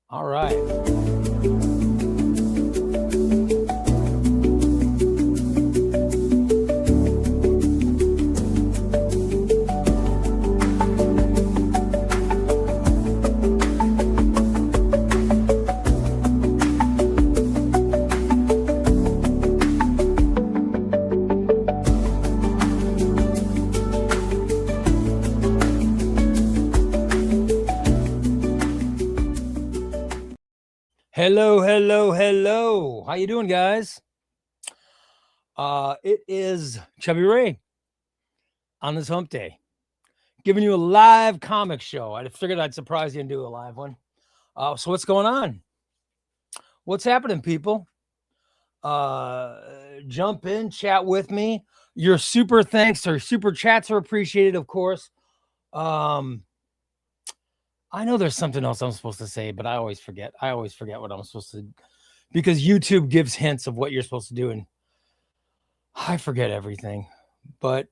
All right. Hello. How you doing, guys? It is ChubbyRay on this hump day, giving you a live comic show. I figured I'd surprise you and do a live one. So what's going on? What's happening, people? Jump in, chat with me. Your super thanks or super chats are appreciated, of course. I know there's something else I'm supposed to say, but I always forget. I always forget what I'm supposed to, because YouTube gives hints of what you're supposed to do, and I forget everything. But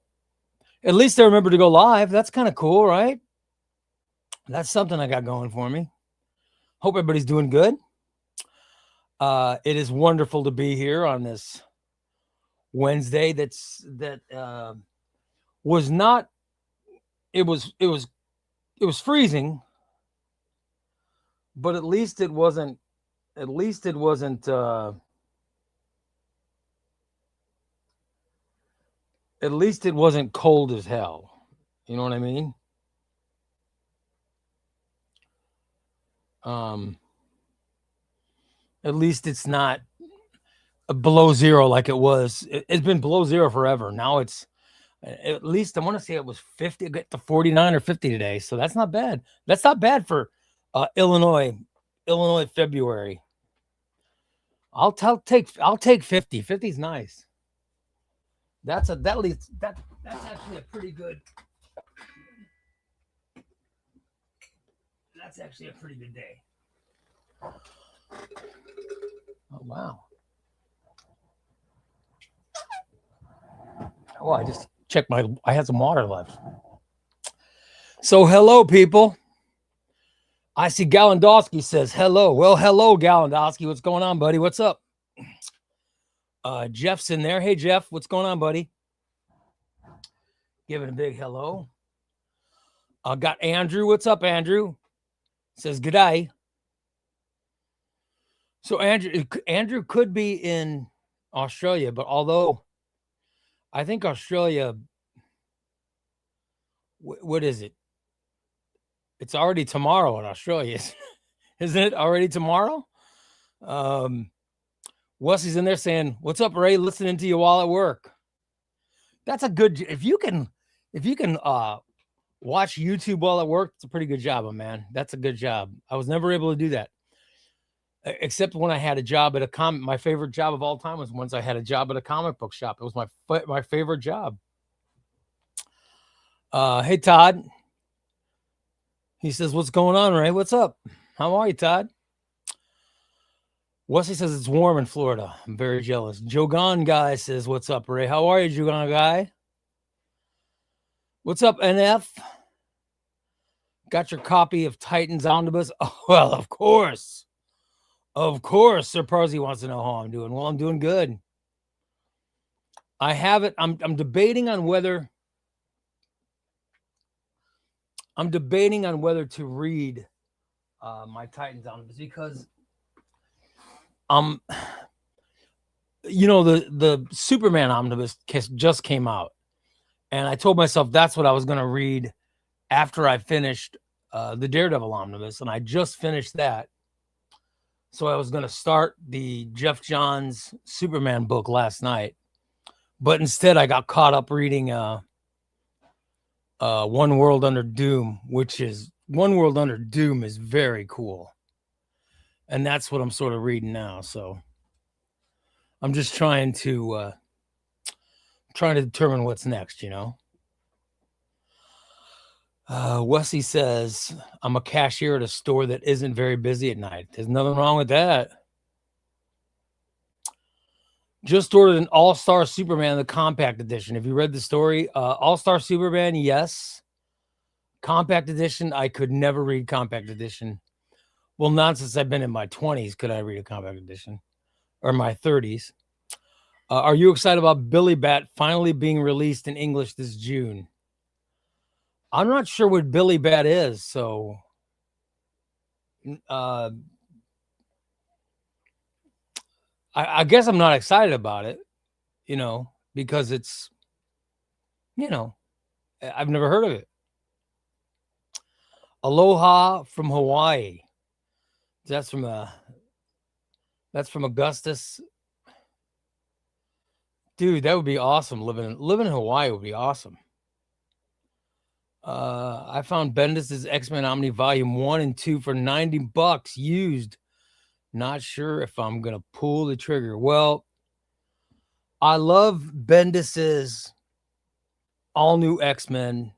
at least I remember to go live. That's kind of cool, right? That's something I got going for me. Hope everybody's doing good. It is wonderful to be here on this Wednesday. That was not. It was freezing, but at least it wasn't. At least it wasn't. At least it wasn't cold as hell. You know what I mean? At least it's not below zero like it was. It's been below zero forever. Now it's at least, I want to say it was 50, get to 49 or 50 today. So that's not bad. That's not bad for Illinois February. I'll take 50. 50 is nice. That's actually a pretty good. That's actually a pretty good day. Oh, wow. Oh, I just checked I had some water left. So hello, people. I see Galandowski says hello. Well, hello, Galandowski. What's going on, buddy? What's up? Jeff's in there. Hey, Jeff. What's going on, buddy? Giving a big hello. Got Andrew. What's up, Andrew? Says good day. So Andrew could be in Australia, but although I think Australia, what is it? It's already tomorrow in Australia, isn't it? Already tomorrow? Wesley's in there saying, "What's up, Ray? Listening to you while at work." That's a good. If you can watch YouTube while at work, it's a pretty good job, man. That's a good job. I was never able to do that, except when I had a job at my favorite job of all time was once I had a job at a comic book shop. It was my favorite job. Hey, Todd. He says, "What's going on, Ray? What's up? How are you, Todd?" Wesley says it's warm in Florida. I'm very jealous. Jogan guy says, "What's up, Ray? How are you, Jogan guy? What's up, NF? Got your copy of Titans Omnibus?" Oh, well, of course. Of course, Sir Parsi wants to know how I'm doing. Well, I'm doing good. I have it. I'm debating on whether to read my Titans Omnibus, because the Superman Omnibus just came out, and I told myself that's what I was going to read after I finished the Daredevil Omnibus, and I just finished that. So I was going to start the Jeff Johns Superman book last night, but instead I got caught up reading One World Under Doom, One World Under Doom is very cool. And that's what I'm sort of reading now. So I'm just trying to determine what's next, you know. Wesley says, "I'm a cashier at a store that isn't very busy at night." There's nothing wrong with that. Just ordered an All-Star Superman, the compact edition. Have you read the story? All-Star Superman, yes. Compact edition, I could never read compact edition. Well, not since I've been in my 20s could I read a compact edition, or my 30s. Are you excited about Billy Bat finally being released in English this June? I'm not sure what Billy Bat is, so I guess I'm not excited about it, because it's, I've never heard of it. Aloha from Hawaii. That's from Augustus. Dude, that would be awesome. Living in Hawaii would be awesome. I found Bendis's X-Men Omni Volume 1 and 2 for $90 used. Not sure if I'm going to pull the trigger. Well, I love Bendis's all-new X-Men.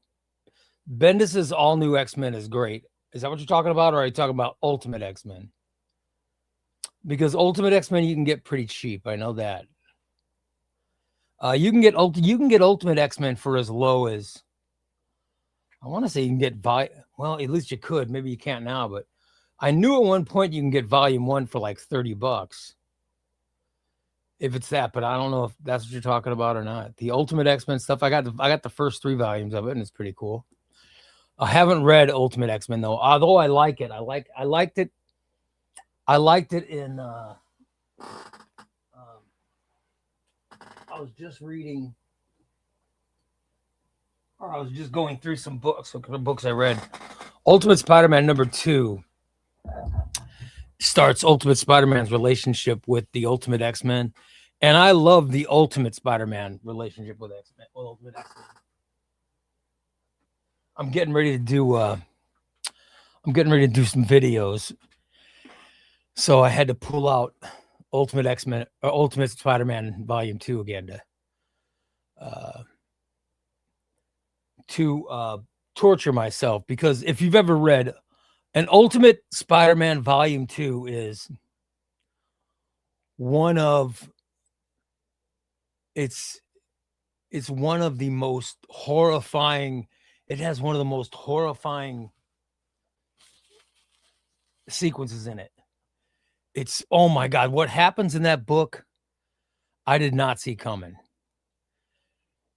Bendis's all-new X-Men is great. Is that what you're talking about, or are you talking about Ultimate X-Men? Because Ultimate X-Men you can get pretty cheap. I know that. You can get Ultimate X-Men for as low as, I want to say you can get well, at least you could. Maybe you can't now, but I knew at one point you can get Volume 1 for like $30. If it's that, but I don't know if that's what you're talking about or not. The Ultimate X-Men stuff, I got the first 3 volumes of it, and it's pretty cool. I haven't read Ultimate X-Men though, although I like it. I liked it in I was just reading, or I was just going through some books. Look at the books I read. Ultimate Spider-Man #2 starts Ultimate Spider-Man's relationship with the Ultimate X-Men, and I love the Ultimate Spider-Man relationship with Ultimate X-Men. I'm getting ready to do some videos, so I had to pull out Ultimate X-Men or Ultimate Spider-Man Volume 2 again to torture myself, because if you've ever read an Ultimate Spider-Man Volume 2 is one of it's one of the most horrifying. It has one of the most horrifying sequences in it. It's, oh my God, what happens in that book, I did not see coming.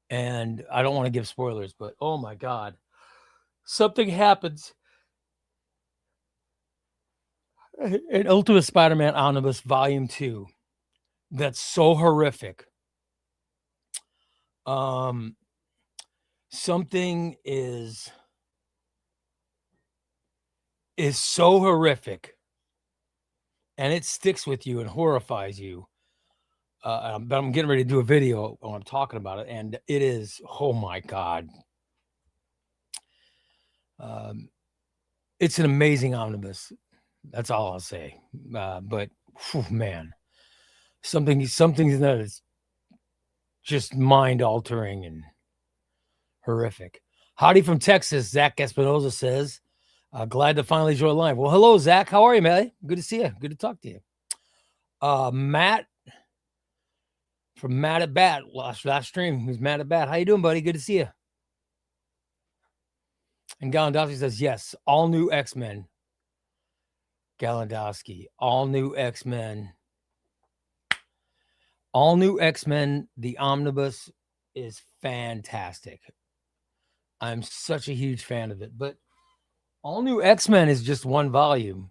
And I don't want to give spoilers, but oh my God, something happens in Ultimate Spider-Man Omnibus Volume 2 that's so horrific. Something is so horrific, and it sticks with you and horrifies you. But I'm getting ready to do a video when I'm talking about it, and it is, oh my God. It's an amazing omnibus. That's all I'll say. But whew, man, something that is just mind-altering and horrific. Howdy from Texas, Zach Espinoza says, glad to finally join live. Well, hello, Zach. How are you, man? Good to see you. Good to talk to you. Matt from Matt at Bat, last stream. Who's Matt at Bat? How you doing, buddy? Good to see you. And Galandowski says, yes, all new X-Men. Galandowski, all new X-Men. All new X-Men. The omnibus is fantastic. I'm such a huge fan of it. But all new X-Men is just one volume.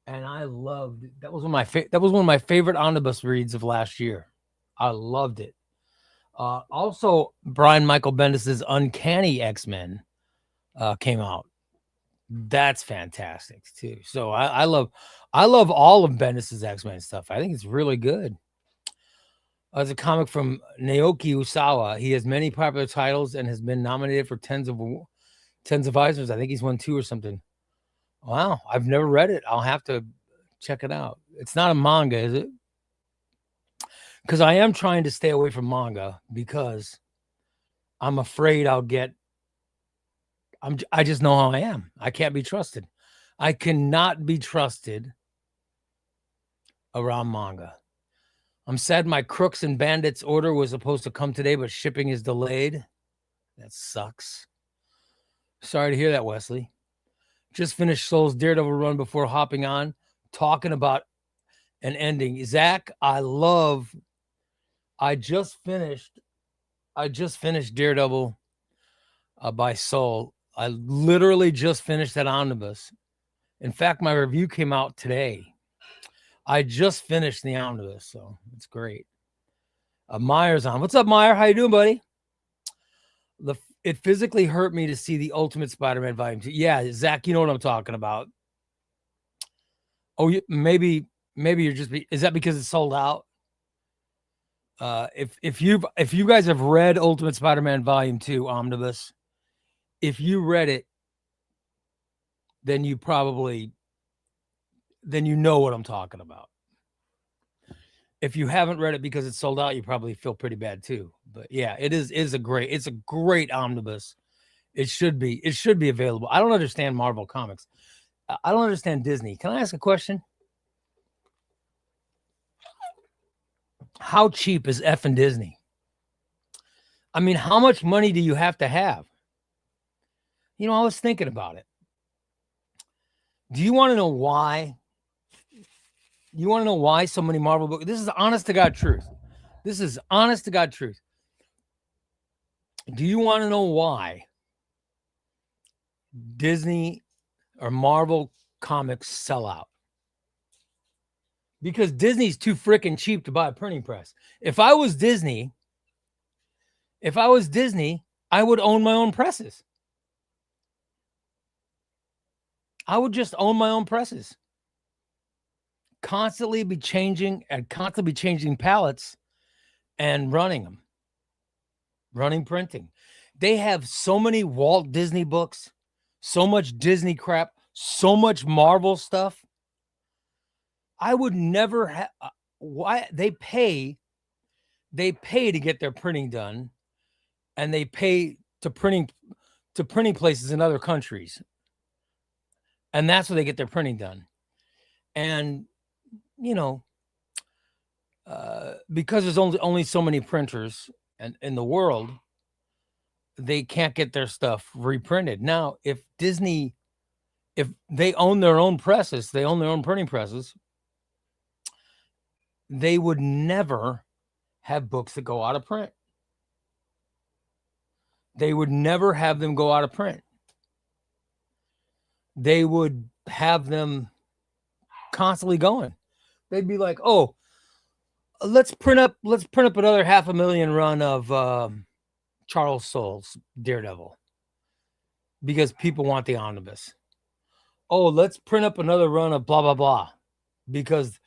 And I loved it. That was one of my favorite omnibus reads of last year. I loved it. Also, Brian Michael Bendis's Uncanny X-Men came out. That's fantastic too. So I love all of Bendis's X-Men stuff. I think it's really good. It's a comic from Naoki Usawa. He has many popular titles and has been nominated for tens of Eisners. I think he's won 2 or something. Wow, I've never read it. I'll have to check it out. It's not a manga, is it? Because I am trying to stay away from manga because I'm afraid I'll get. I just know how I am. I can't be trusted. I cannot be trusted around manga. I'm sad my Crooks and Bandits order was supposed to come today, but shipping is delayed. That sucks. Sorry to hear that, Wesley. Just finished Soul's Daredevil run before hopping on, talking about an ending. Zach, I just finished Daredevil by Soul. I literally just finished that omnibus. In fact, my review came out today. I just finished the omnibus, so it's great. Meyer's on. What's up, Meyer? How you doing, buddy? It physically hurt me to see the Ultimate Spider-Man Volume 2. Yeah, Zach, you know what I'm talking about. Oh, maybe you're just. Is that because it's sold out? If you guys have read Ultimate Spider-Man Volume 2 Omnibus, if you read it, then you know what I'm talking about. If you haven't read it because it's sold out, you probably feel pretty bad too. But yeah, it's a great omnibus. It should be available. I don't understand Marvel Comics. I don't understand Disney. Can I ask a question? How cheap is effing Disney? I mean, how much money do you have to have? You know, I was thinking about it. Do you want to know why? You want to know why so many Marvel books? This is honest to God truth. Do you want to know why Disney or Marvel comics sell out? Because Disney's too freaking cheap to buy a printing press. If I was Disney, I would own my own presses. I would just own my own presses. Constantly be changing pallets and running printing. They have so many Walt Disney books, so much Disney crap, so much Marvel stuff. I would never have. Why they pay to get their printing done, and they pay to printing places in other countries, and that's where they get their printing done. And you know, because there's only so many printers in the world, they can't get their stuff reprinted. Now, if Disney, if they own their own presses, they own their own printing presses, they would never have books that go out of print. They would never have them go out of print. They would have them constantly going. They'd be like, oh, let's print up another 500,000 run of Charles Soule's Daredevil because people want the omnibus. Oh, let's print up another run of blah, blah, blah because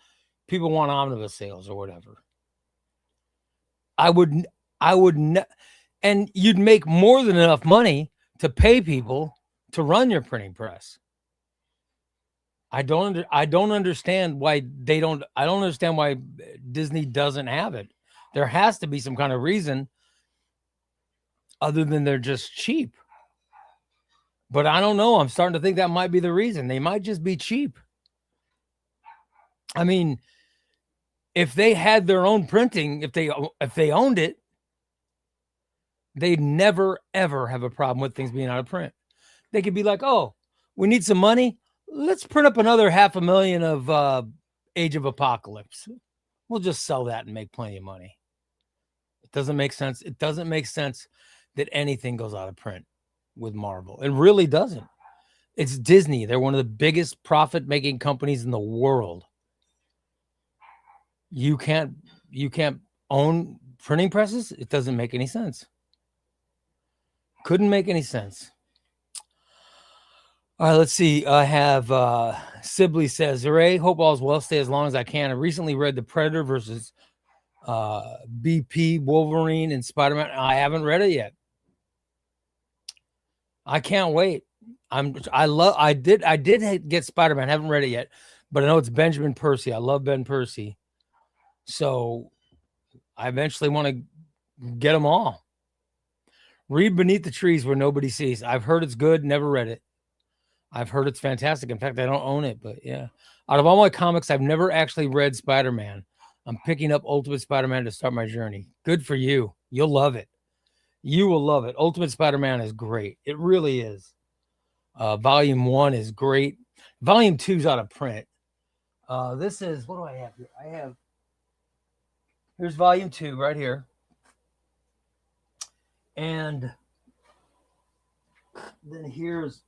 people want omnibus sales or whatever. And you'd make more than enough money to pay people to run your printing press. I don't understand why I don't understand why Disney doesn't have it. There has to be some kind of reason other than they're just cheap. But I don't know. I'm starting to think that might be the reason. They might just be cheap. I mean, if they had their own printing, if they owned it, they'd never ever have a problem with things being out of print. They could be like, "Oh, we need some money. Let's print up another 500,000 of Age of Apocalypse. We'll just sell that and make plenty of money." It doesn't make sense. It doesn't make sense that anything goes out of print with Marvel. It really doesn't. It's Disney. They're one of the biggest profit-making companies in the world. You can't own printing presses? It doesn't make any sense. Couldn't make any sense. All right, let's see. I have Sibley says, Ray, hope all's well. Stay as long as I can. I recently read The Predator versus BP, Wolverine, and Spider-Man. I haven't read it yet. I can't wait. I did get Spider-Man. I haven't read it yet, but I know it's Benjamin Percy. I love Ben Percy. So I eventually want to get them all. Read Beneath the Trees Where Nobody Sees. I've heard it's good. Never read it. I've heard it's fantastic. In fact, I don't own it, but yeah. Out of all my comics, I've never actually read Spider-Man. I'm picking up Ultimate Spider-Man to start my journey. Good for you. You'll love it. You will love it. Ultimate Spider-Man is great. It really is. Volume 1 is great. Volume 2 is out of print. This is, what do I have here? Here's Volume 2 right here. And then here's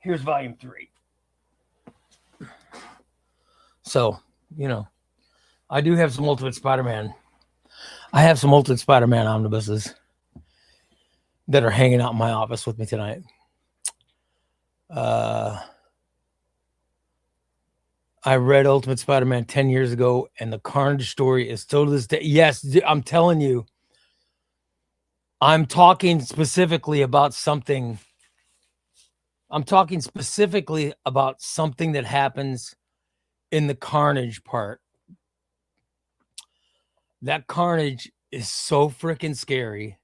Volume 3. So, I do have some Ultimate Spider-Man. I have some Ultimate Spider-Man omnibuses that are hanging out in my office with me tonight. I read Ultimate Spider-Man 10 years ago, and the Carnage story is still to this day. Yes, I'm telling you. I'm talking specifically about something. That happens in the Carnage part. That Carnage is so freaking scary.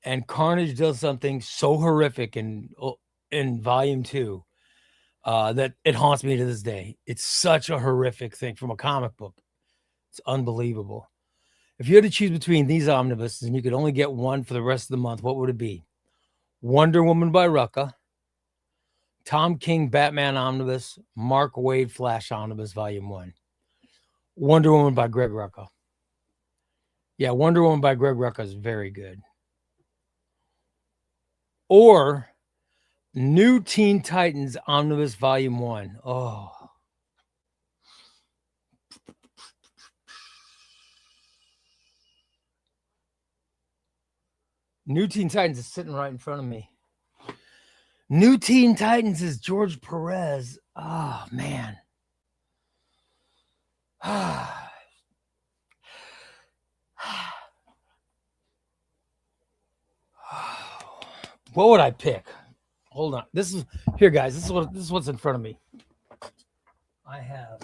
And Carnage does something so horrific in Volume 2 that it haunts me to this day. It's such a horrific thing from a comic book. It's unbelievable. If you had to choose between these omnibuses and you could only get one for the rest of the month, what would it be? Wonder Woman by Rucka, Tom King Batman Omnibus, Mark Waid Flash Omnibus Volume 1. Wonder Woman by Greg Rucka. Yeah, Wonder Woman by Greg Rucka is very good. Or New Teen Titans Omnibus Volume 1. Oh. New Teen Titans is sitting right in front of me. New Teen Titans is George Perez. Oh, man. What would I pick? Hold on. Here, guys. This is what's in front of me. I have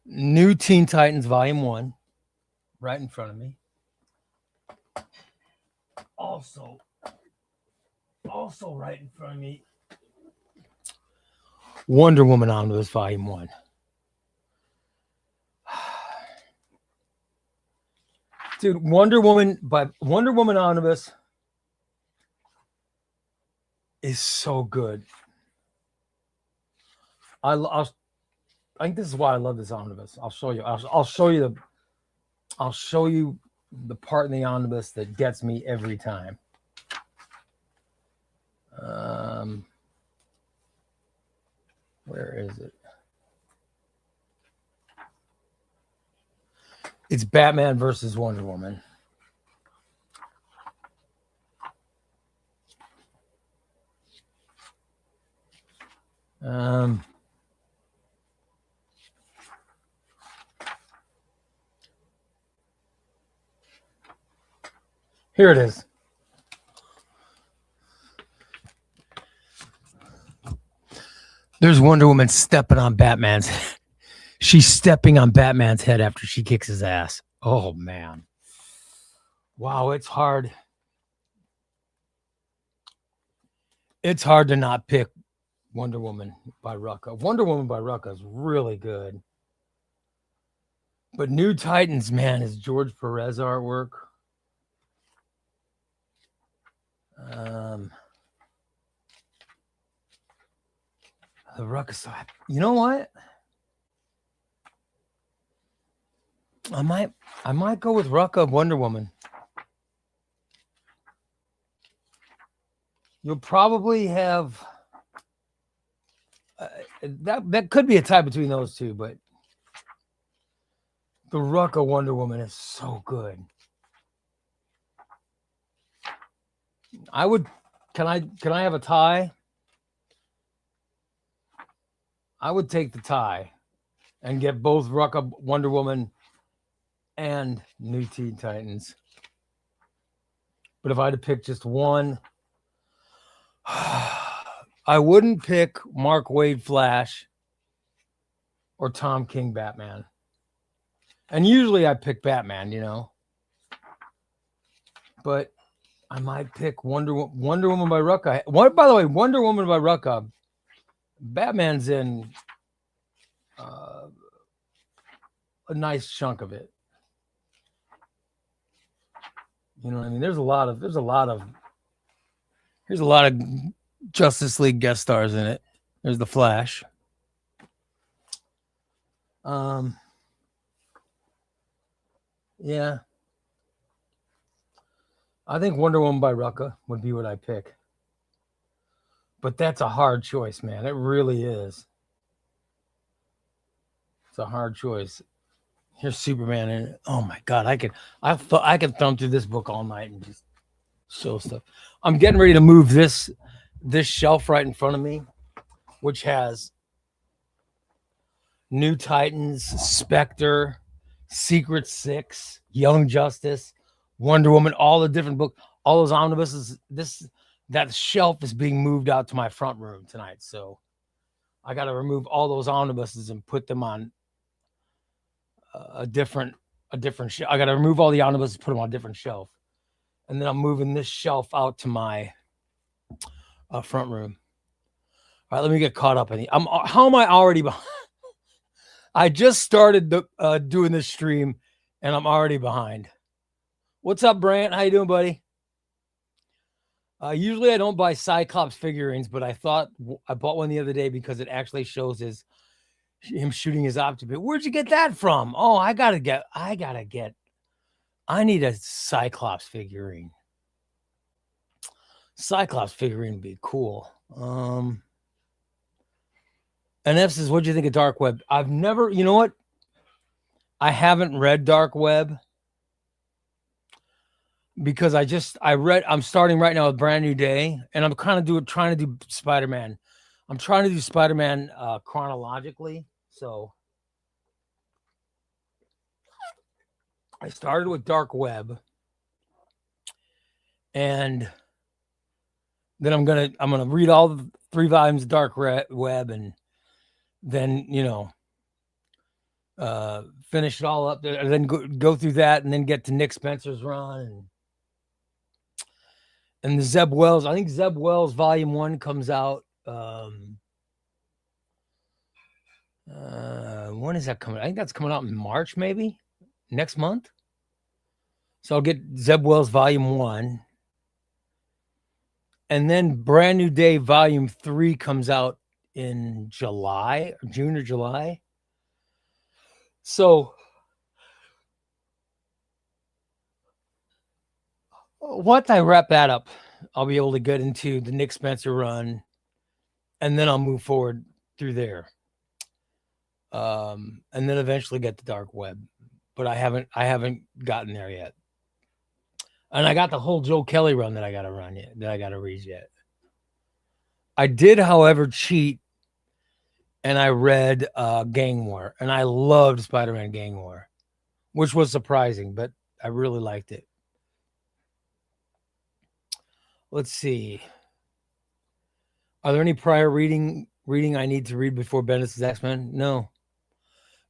New Teen Titans Volume 1 right in front of me. Also right in front of me, Wonder Woman Omnibus Volume 1. Dude, Wonder Woman Omnibus is so good. I think this is why I love this omnibus. I'll show you. I'll show you the part in the omnibus that gets me every time. Where is it? It's Batman versus Wonder Woman. Here it is. There's Wonder Woman stepping on Batman's head. She's stepping on Batman's head after she kicks his ass. Oh, man. Wow, it's hard. It's hard to not pick Wonder Woman by Rucka. Wonder Woman by Rucka is really good. But New Titans, man, is George Perez artwork. The Rucka side. You know what? I might go with Rucka Wonder Woman. You'll probably have that could be a tie between those two, but the Rucka Wonder Woman is so good. Can I have a tie? I would take the tie and get both Rucka Wonder Woman and New Teen Titans. But if I had to pick just one, I wouldn't pick Mark Waid Flash or Tom King Batman. And usually I pick Batman, But I might pick Wonder Woman by Rucka. By the way, Wonder Woman by Rucka, Batman's in a nice chunk of it. You know what I mean? There's a lot of Justice League guest stars in it. There's the Flash. Yeah. I think Wonder Woman by Rucka would be what I pick. But that's a hard choice, man. It really is. It's a hard choice. Here's Superman in it. Oh my God, I could thumb through this book all night and just show stuff. I'm getting ready to move this shelf right in front of me, which has New Titans, Spectre, Secret Six, Young Justice, Wonder Woman, all the different books, all those omnibuses. That shelf is being moved out to my front room tonight. So I got to remove all those omnibuses and put them on a different shelf. I got to remove all the omnibuses, put them on a different shelf. And then I'm moving this shelf out to my front room. All right, let me get caught up in it. How am I already behind? I just started doing this stream, and I'm already behind. What's up, Brant? How you doing, buddy? Usually I don't buy Cyclops figurines, but I thought I bought one the other day because it actually shows him shooting his Optimus. Where'd you get that from? Oh, I need a Cyclops figurine. Cyclops figurine would be cool. And F says, what'd you think of Dark Web? I've never, you know what? I haven't read Dark Web because I'm starting right now with Brand New Day, and I'm trying to do Spider-Man. I'm trying to do Spider-Man chronologically. So I started with Dark Web, and then I'm gonna read all the 3 volumes of Dark Web, and then finish it all up, and then go through that, and then get to Nick Spencer's run, and the Zeb Wells. I think Zeb Wells Volume 1 comes out. When is that coming? I think that's coming out in March, maybe next month. So I'll get Zeb Wells Volume 1. And then Brand New Day Volume 3 comes out in July, June or July. So once I wrap that up, I'll be able to get into the Nick Spencer run, and then I'll move forward through there. And then eventually get to Dark Web. But I haven't gotten there yet. And I got the whole Joe Kelly run that I got to read yet. I did, however, cheat, and I read Gang War, and I loved Spider-Man Gang War, which was surprising, but I really liked it. Let's see. Are there any prior reading I need to read before Bendis' X-Men? No.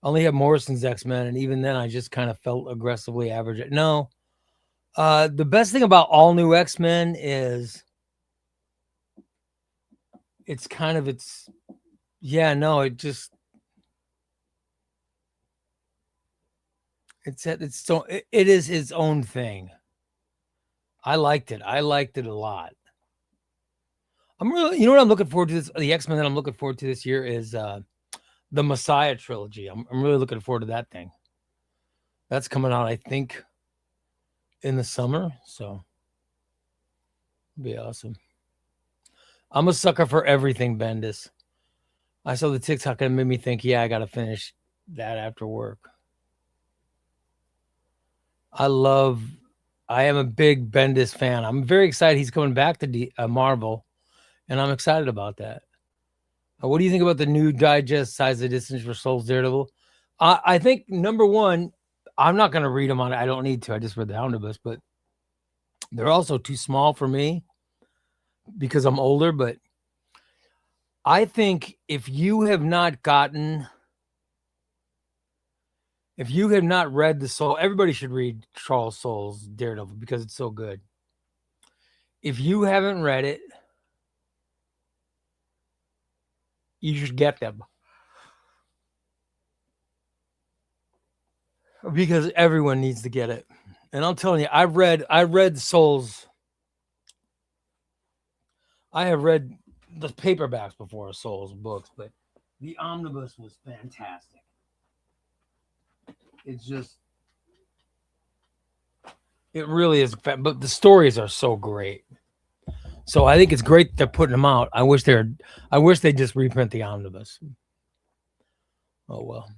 I only have Morrison's X-Men, and even then I just kind of felt aggressively average. No. The best thing about all new X-Men is it is its own thing. I liked it. I liked it a lot. I'm really, what I'm looking forward to this. The X-Men that I'm looking forward to this year is the Messiah trilogy. I'm really looking forward to that thing. That's coming out, I think, in the summer. So it'll be awesome. I'm a sucker for everything Bendis. I saw the TikTok and it made me think, yeah, I got to finish that after work. I am a big Bendis fan. I'm very excited he's coming back to Marvel, and I'm excited about that. What do you think about the new digest size editions for Souls Daredevil? I think, number one, I'm not going to read them on it. I don't need to. I just read the Omnibus, but they're also too small for me because I'm older. But I think if you have not read the Soul, everybody should read Charles Soule's Daredevil because it's so good. If you haven't read it, you should get them. Because everyone needs to get it. And I'm telling you, I read Souls. I have read the paperbacks before Souls books, but the omnibus was fantastic. It's just, it really is. But the stories are so great. So I think it's great they're putting them out. I wish they just reprint the omnibus. Oh well.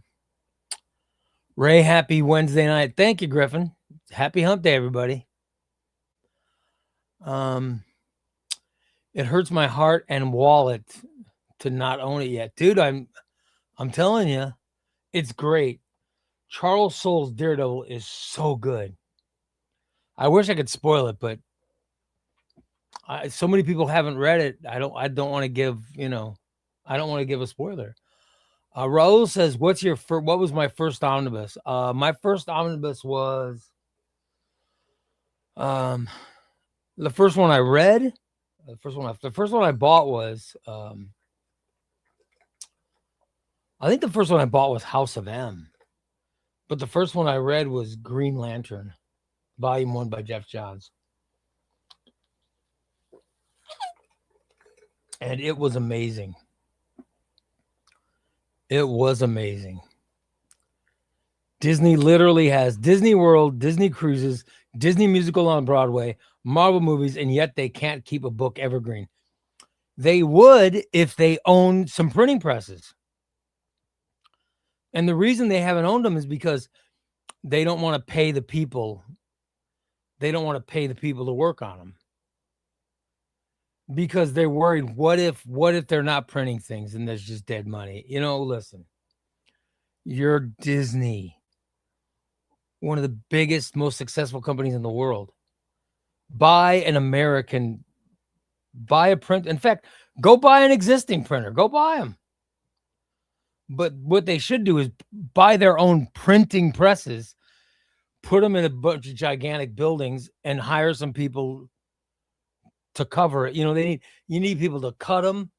Ray, happy Wednesday night. Thank you, Griffin. Happy hump day, everybody. It hurts my heart and wallet to not own it yet. Dude, I'm telling you, it's great. Charles Soule's Daredevil is so good. I wish I could spoil it, but so many people haven't read it. I don't want to give, I don't want to give a spoiler. Raul says, what was my first omnibus? My first omnibus was the first one I read. The first one I bought was I think the first one I bought was House of M. But the first one I read was Green Lantern, Volume 1 by Jeff Johns. And it was amazing. It was amazing. Disney literally has Disney World, Disney Cruises, Disney Musical on Broadway, Marvel movies, and yet they can't keep a book evergreen. They would if they owned some printing presses. And the reason they haven't owned them is because they don't want to pay the people. They don't want to pay the people to work on them. Because they're worried, what if they're not printing things and there's just dead money? Listen, you're Disney, one of the biggest, most successful companies in the world. Buy a print. In fact, go buy an existing printer. Go buy them. But what they should do is buy their own printing presses, put them in a bunch of gigantic buildings, and hire some people to cover it. You need people to cut them.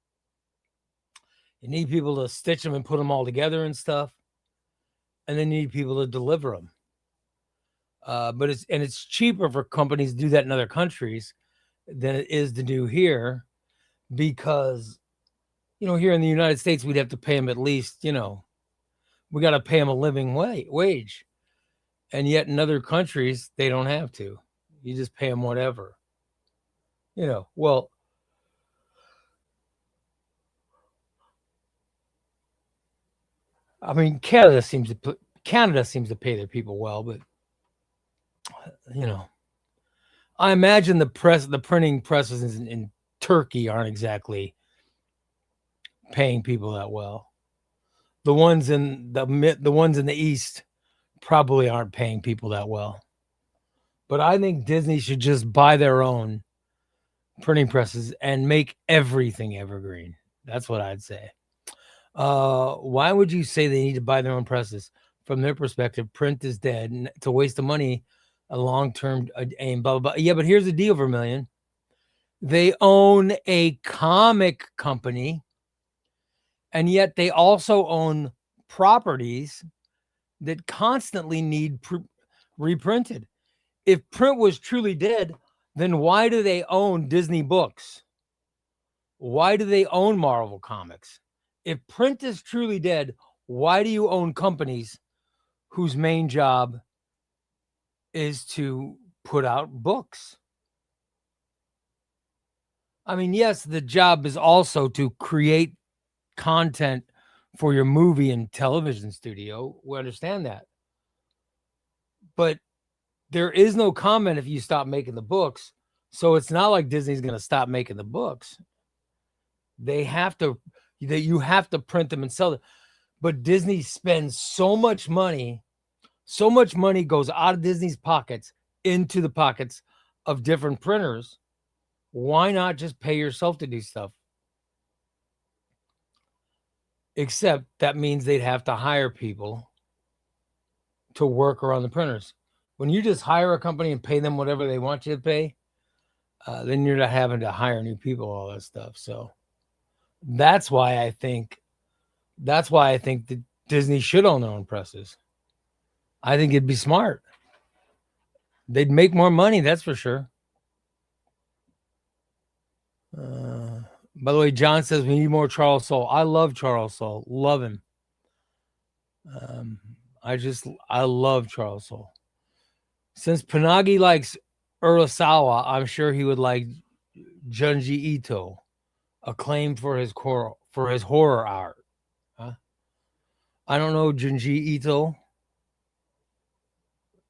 You need people to stitch them and put them all together and stuff. And then you need people to deliver them. But it's cheaper for companies to do that in other countries than it is to do here, because here in the United States we'd have to pay them at least, we got to pay them a living wage, and yet in other countries they don't have to. You just pay them whatever. Well, I mean, Canada seems to pay their people well, but I imagine the printing presses in Turkey aren't exactly paying people that well. The ones in the East probably aren't paying people that well. But I think Disney should just buy their own printing presses and make everything evergreen. That's what I'd say. Why would you say they need to buy their own presses? From their perspective, print is dead, and it's a waste of money, a long-term aim, blah, blah, blah. Yeah, but here's the deal, Vermillion. They own a comic company, and yet they also own properties that constantly need reprinted. If print was truly dead, then why do they own Disney Books? Why do they own Marvel Comics? If print is truly dead, why do you own companies whose main job is to put out books? I mean, yes, the job is also to create content for your movie and television studio. We understand that. But there is no comment if you stop making the books. So it's not like Disney's going to stop making the books. You have to print them and sell them. But Disney spends so much money goes out of Disney's pockets into the pockets of different printers. Why not just pay yourself to do stuff? Except that means they'd have to hire people to work around the printers. When you just hire a company and pay them whatever they want you to pay, then you're not having to hire new people, all that stuff. So that's why I think that Disney should own their own presses. I think it'd be smart. They'd make more money, that's for sure. By the way, John says we need more Charles Soule. I love Charles Soule. Love him. I love Charles Soule. Since Panagi likes Urasawa, I'm sure he would like Junji Ito, acclaimed for his horror art. Huh? I don't know Junji Ito,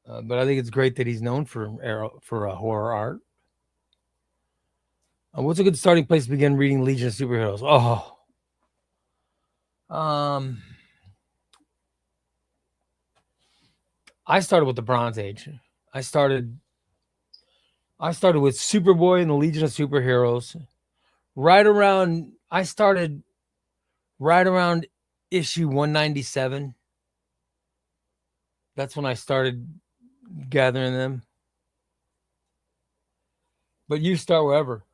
but I think it's great that he's known for horror art. What's a good starting place to begin reading Legion of Superheroes? Oh, I started with the Bronze Age. I started with Superboy and the Legion of Superheroes. I started right around issue 197. That's when I started gathering them. But you start wherever.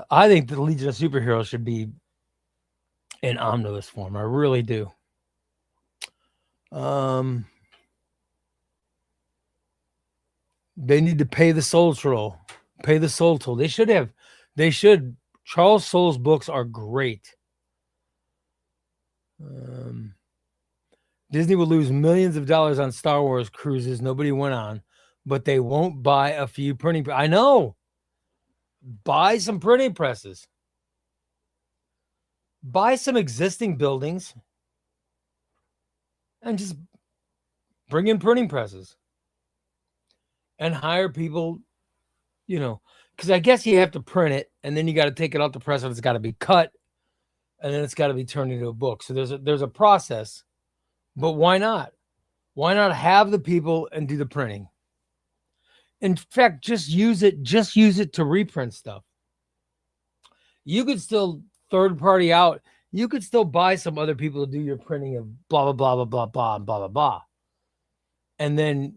I think the Legion of Superheroes should be in omnibus form. I really do. They need to pay the Soul Troll. Pay the Soul Troll. They should. Charles Soule's books are great. Disney will lose millions of dollars on Star Wars cruises nobody went on, but they won't buy a few printing. I know. Buy some printing presses. Buy some existing buildings and just bring in printing presses and hire people, because I guess you have to print it and then you got to take it out the press and it's got to be cut and then it's got to be turned into a book. So there's a process, but why not? Why not have the people and do the printing? In fact, just use it to reprint stuff. You could still third party out. You could still buy some other people to do your printing of blah, blah, blah, blah, blah, blah, blah, blah, blah. And then,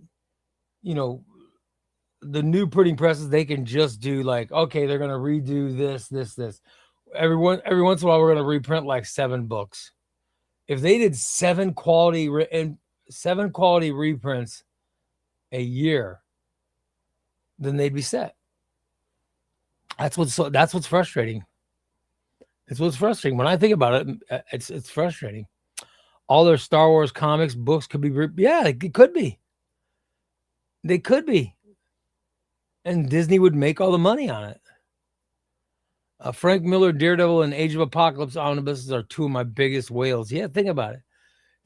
the new printing presses, they can just do like, okay, they're going to redo this. Every once in a while, we're going to reprint like 7 books. If they did 7 quality reprints a year, then they'd be set. That's what's frustrating. It's what's frustrating. When I think about it, it's frustrating. All their Star Wars comics, books could be, it could be. They could be. And Disney would make all the money on it. Frank Miller, Daredevil, and Age of Apocalypse omnibuses are 2 of my biggest whales. Yeah, think about it.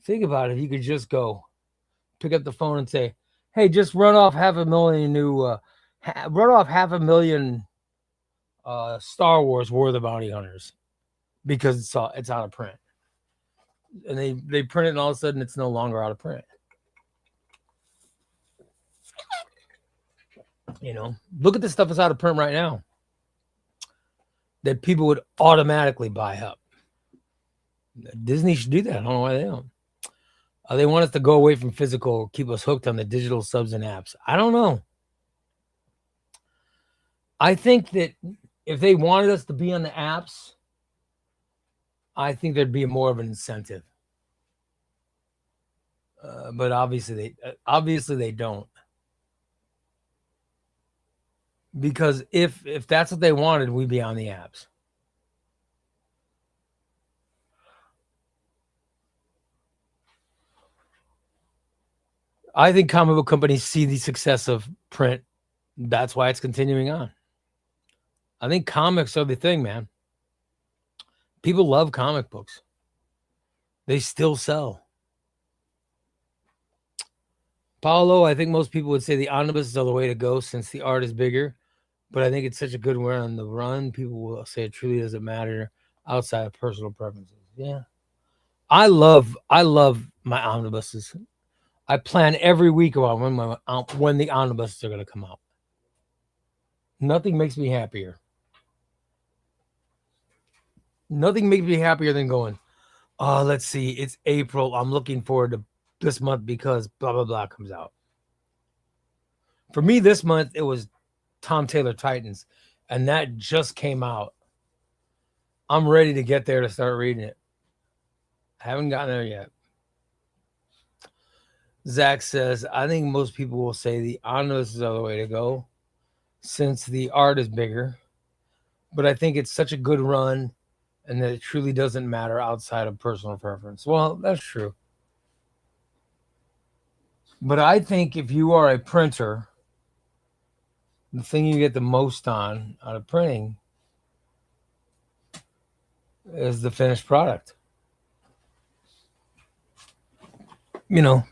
Think about it. You could just go pick up the phone and say, hey, just run off half a million Star Wars War of the Bounty Hunters, because it's out of print. And they print it and all of a sudden it's no longer out of print. Look at the stuff that's out of print right now that people would automatically buy up. Disney should do that. I don't know why they don't. They want us to go away from physical, keep us hooked on the digital subs and apps. I don't know. I think that if they wanted us to be on the apps, I think there'd be more of an incentive. But obviously they don't. Because if that's what they wanted, we'd be on the apps. I think comic book companies see the success of print. That's why it's continuing on. I think comics are the thing, man. People love comic books. They still sell. Paolo, I think most people would say the omnibuses are the way to go since the art is bigger. But I think it's such a good one on the run. People will say it truly doesn't matter outside of personal preferences. Yeah. I love my omnibuses. I plan every week about when the omnibuses are going to come out. Nothing makes me happier. Nothing makes me happier than going, oh, let's see, it's April. I'm looking forward to this month because blah, blah, blah comes out. For me, this month, it was Tom Taylor Titans, and that just came out. I'm ready to get there to start reading it. I haven't gotten there yet. Zach says, I think most people will say the omnibus is the other way to go since the art is bigger. But I think it's such a good run and that it truly doesn't matter outside of personal preference. Well, that's true. But I think if you are a printer, the thing you get the most on out of printing is the finished product. You know,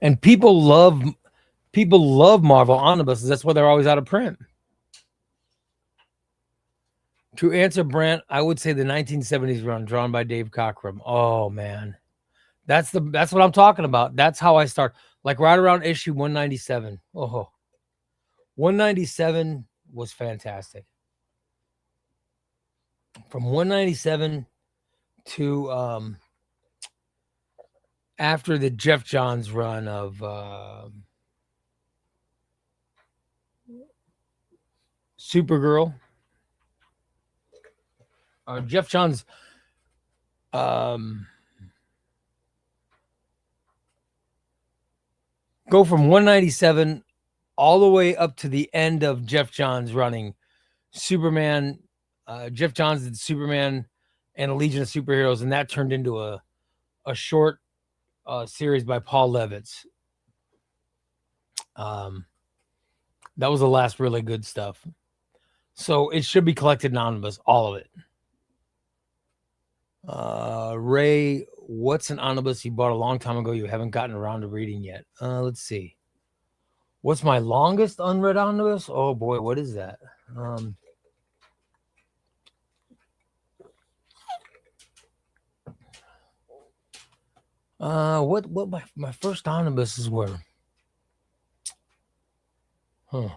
and people love Marvel omnibuses. That's why they're always out of print. To answer Brent, I would say the 1970s run drawn by Dave Cockrum. Oh man. That's what I'm talking about. That's how I start. Like right around issue 197. Oh. 197 was fantastic. From 197 to after the Jeff Johns run of Supergirl. Jeff Johns go from 197 all the way up to the end of Jeff Johns running Superman. Jeff Johns did Superman and a Legion of Superheroes, and that turned into a short series by Paul Levitz. That was the last really good stuff. So it should be collected in omnibus, all of it. Ray, what's an omnibus you bought a long time ago you haven't gotten around to reading yet? Let's see. What's my longest unread omnibus? Oh boy, what is that? What my first omnibuses were? Huh.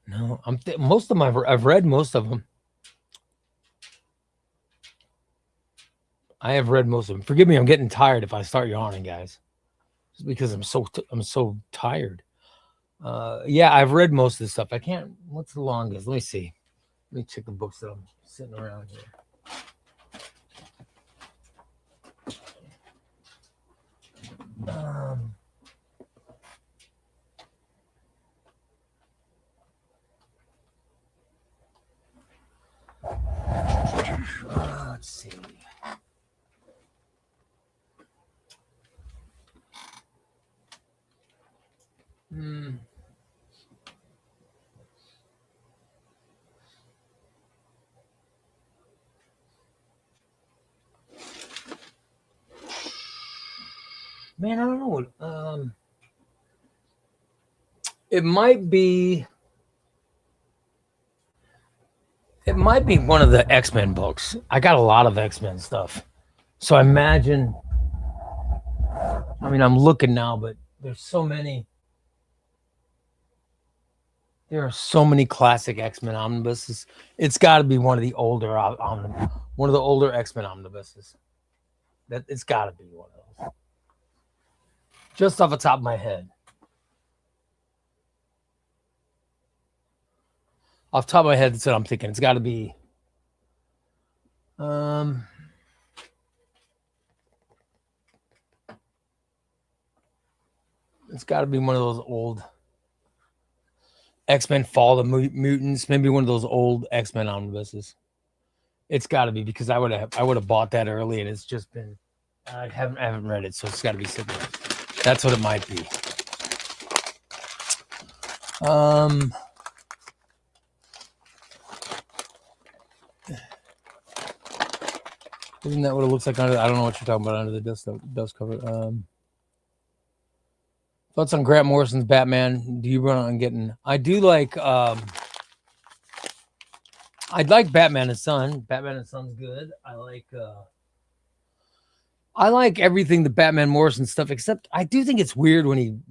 No, most of them I've read most of them. I have read most of them. Forgive me, I'm getting tired if I start yawning, guys. It's because I'm so tired. Yeah, I've read most of this stuff. I can't. What's the longest? Let me see. Let me check the books that I'm sitting around here. Let's see. Man, I don't know. It might be one of the X-Men books. I got a lot of X-Men stuff. So I imagine, I mean, I'm looking now, but there's so many. There are so many classic X-Men omnibuses. It's got to be one of the older X-Men omnibuses. That it's got to be one of those. Just off the top of my head. Off the top of my head, that's what I'm thinking. It's got to be. It's got to be one of those old X-Men Fall of the Mutants. Maybe one of those old X-Men omnibuses. It's got to be, because I would have bought that early, and it's just been. I haven't read it, so it's got to be sitting there. That's what it might be. Isn't that what it looks like under? I don't know what you're talking about under the dust cover. Thoughts on Grant Morrison's Batman? Do you run on getting? I do like. I'd like Batman and Son. Batman and Son's good. I like everything the Batman Morrison stuff, except I do think it's weird when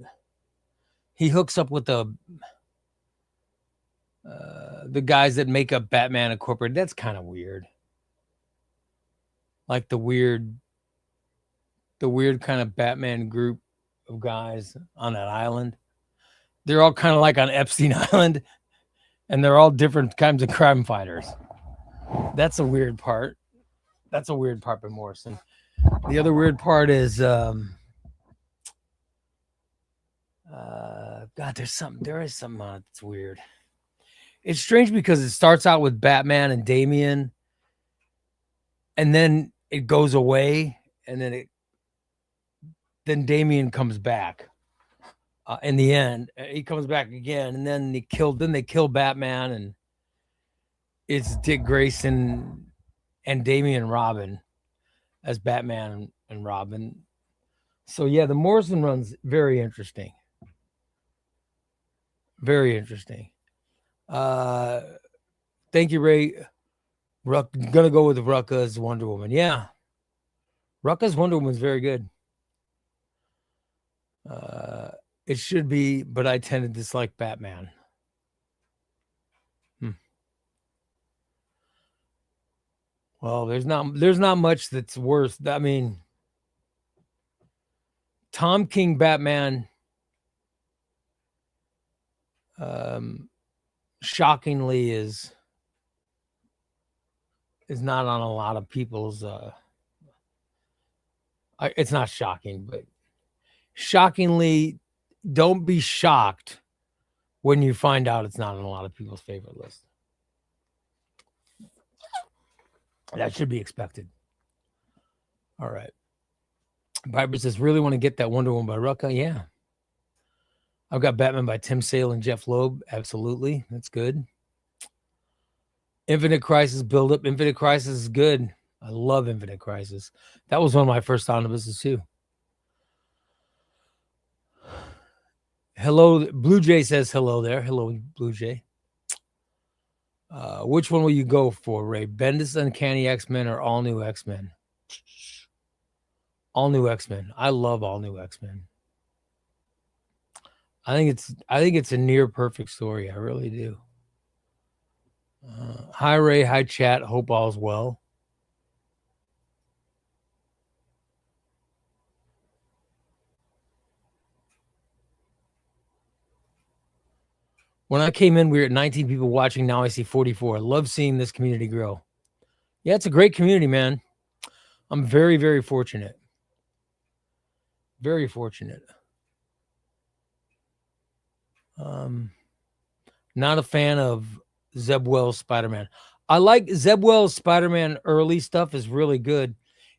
he hooks up with the guys that make up Batman Incorporated. That's kind of weird. Like the weird kind of Batman group of guys on that island. They're all kind of like on Epstein Island, and they're all different kinds of crime fighters. That's a weird part. That's a weird part by Morrison. The other weird part is God, there is something that's weird. It's strange because it starts out with Batman and Damian, and then it goes away, and then Damian comes back. In the end, he comes back again, and then they kill Batman, and it's Dick Grayson and Damian Robin as Batman and Robin. So yeah, the Morrison run's very interesting. Very interesting. Thank you, Ray. Gonna go with Rucka's Wonder Woman. Yeah. Rucka's Wonder Woman is very good. It should be, but I tend to dislike Batman. Well, there's not much that's worse. I mean, Tom King Batman, shockingly is not on a lot of people's. It's not shocking, but shockingly, don't be shocked when you find out it's not on a lot of people's favorite list. That should be expected. All right. Piper says, really want to get that Wonder Woman by Rucka? Yeah. I've got Batman by Tim Sale and Jeff Loeb. Absolutely. That's good. Infinite Crisis build up. Infinite Crisis is good. I love Infinite Crisis. That was one of my first omnibuses too. Hello. Blue Jay says hello there. Hello, Blue Jay. Which one will you go for, Ray? Bendis Uncanny X-Men or All New X-Men? All New X-Men. I love All New X-Men. I think it's a near perfect story. I really do. Hi, Ray. Hi, chat. Hope all's well. When I came in, we were at 19 people watching. Now I see 44. I love seeing this community grow. Yeah, it's a great community, man. I'm very, very fortunate. Very fortunate. Not a fan of Zeb Wells' Spider-Man. I like Zeb Wells' Spider-Man early stuff is really good.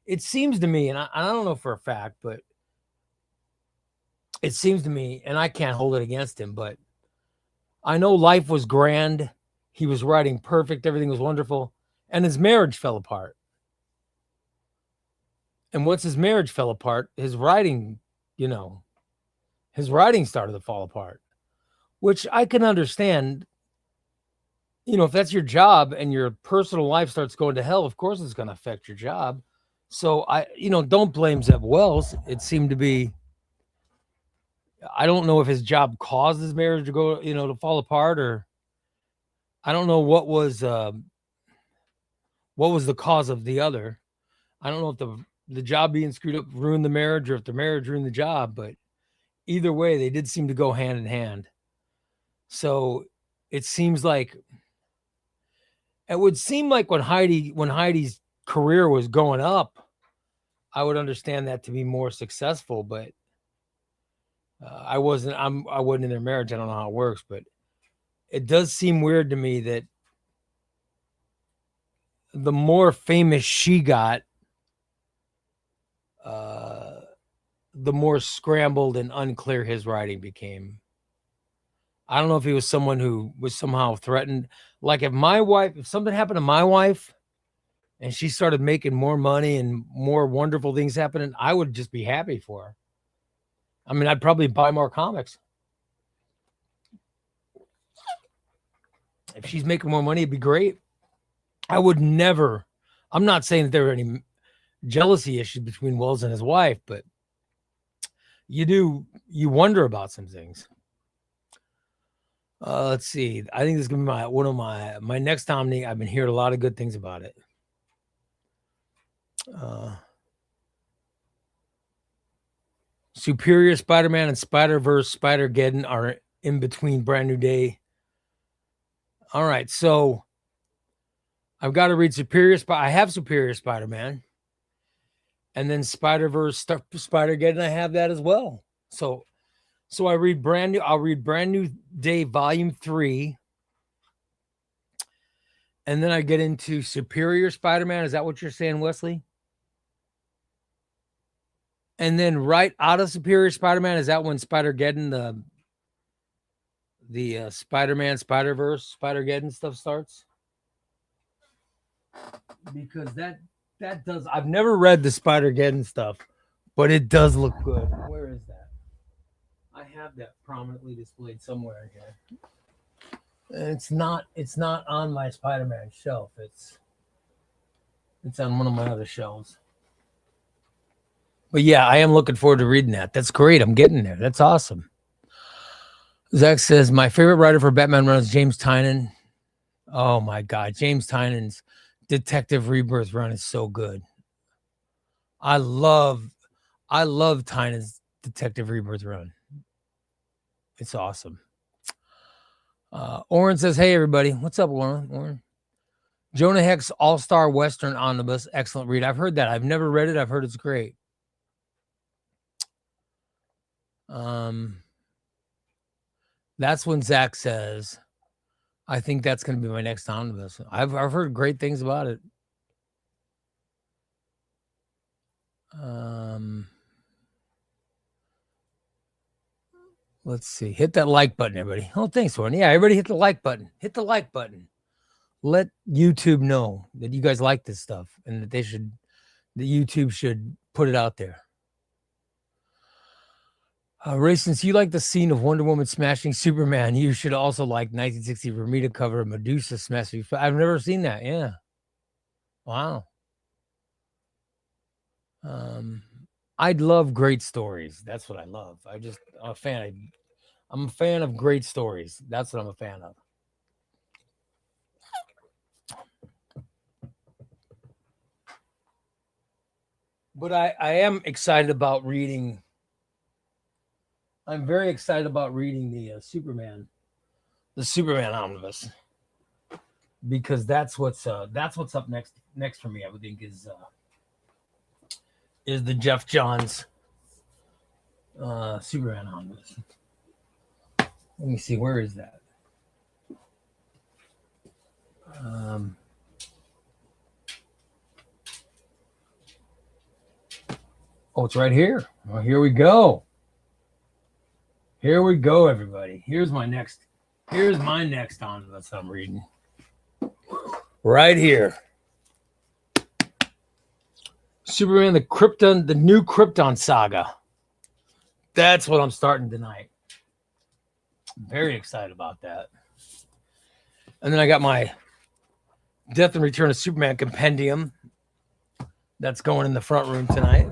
It seems to me, and I don't know for a fact, but it seems to me, and I can't hold it against him, but I know life was grand. He was writing perfect. Everything was wonderful. And his marriage fell apart. And once his marriage fell apart, his writing started to fall apart, which I can understand. If that's your job and your personal life starts going to hell, of course it's going to affect your job. So don't blame Zeb Wells. It seemed to be, I don't know if his job caused his marriage to go, to fall apart, or I don't know what was the cause of the other. I don't know if the job being screwed up ruined the marriage or if the marriage ruined the job, but either way, they did seem to go hand in hand. So it seems like, it would seem like when Heidi's career was going up, I would understand that to be more successful, but I wasn't in their marriage. I don't know how it works, but it does seem weird to me that the more famous she got, the more scrambled and unclear his writing became. I don't know if he was someone who was somehow threatened. Like if something happened to my wife and she started making more money and more wonderful things happening, I would just be happy for her. I mean, I'd probably buy more comics. If she's making more money, it'd be great. I would never, I'm not saying that there are any jealousy issues between Wells and his wife, but you wonder about some things. Let's see. I think this is going to be one of my next Omni. I've been hearing a lot of good things about it. Superior Spider-Man and Spider-Verse Spider-Geddon are in between Brand New Day. All right. So I've got to read I have Superior Spider-Man. And then Spider-Verse, Spider-Geddon, I have that as well. So I'll read Brand New Day Volume 3. And then I get into Superior Spider-Man. Is that what you're saying, Wesley? And then right out of Superior Spider-Man, is that when Spider-Geddon, the Spider-Man, Spider-Verse, Spider-Geddon stuff starts? Because that does, I've never read the Spider-Geddon stuff, but it does look good. Where is that? I have that prominently displayed somewhere here. It's not on my Spider-Man shelf. It's on one of my other shelves. But yeah, I am looking forward to reading that. That's great. I'm getting there. That's awesome. Zach says, my favorite writer for Batman run is James Tynion. Oh my God. James Tynion's Detective Rebirth run is so good. I love Tynion's Detective Rebirth run. It's awesome. Oren says, hey, everybody. What's up, Oren? Jonah Hex All-Star Western Omnibus. Excellent read. I've heard that. I've never read it. I've heard it's great. That's when Zach says, I think that's going to be my next omnibus. I've heard great things about it. Let's see. Hit that like button, everybody. Oh, thanks, Warren. Yeah, everybody hit the like button. Hit the like button. Let YouTube know that you guys like this stuff and that YouTube should put it out there. Ray, since you like the scene of Wonder Woman smashing Superman, you should also like 1960 Bermuda cover of Medusa smashing. I've never seen that. Yeah. Wow. I'd love great stories. That's what I love. I'm a fan. I'm a fan of great stories. That's what I'm a fan of. But I am excited about reading. I'm very excited about reading the Superman omnibus, because that's what's up next for me. I would think is the Jeff Johns Superman omnibus. Let me see, where is that? Oh, it's right here. Well, here we go. Here we go, everybody. Here's my next omnibus I'm reading. Right here. Superman, the new Krypton saga. That's what I'm starting tonight. I'm very excited about that. And then I got my Death and Return of Superman compendium. That's going in the front room tonight.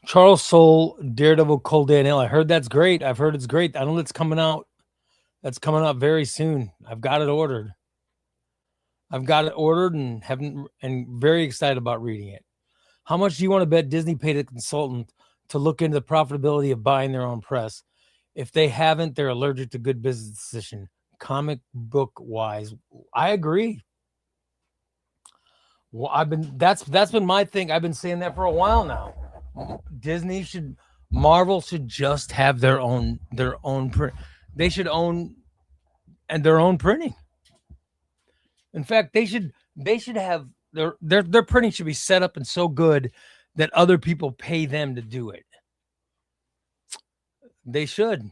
Charles Soule, Daredevil, Cold Day and Hell. I heard that's great. I've heard it's great. I know it's coming out. That's coming out very soon. I've got it ordered. And very excited about reading it. How much do you want to bet Disney paid a consultant to look into the profitability of buying their own press? If they haven't, they're allergic to good business decision. Comic book wise, I agree. Well, that's been my thing. I've been saying that for a while now. Marvel should just have their own print. They should own their own printing. In fact, they should have their printing should be set up and so good that other people pay them to do it. They should.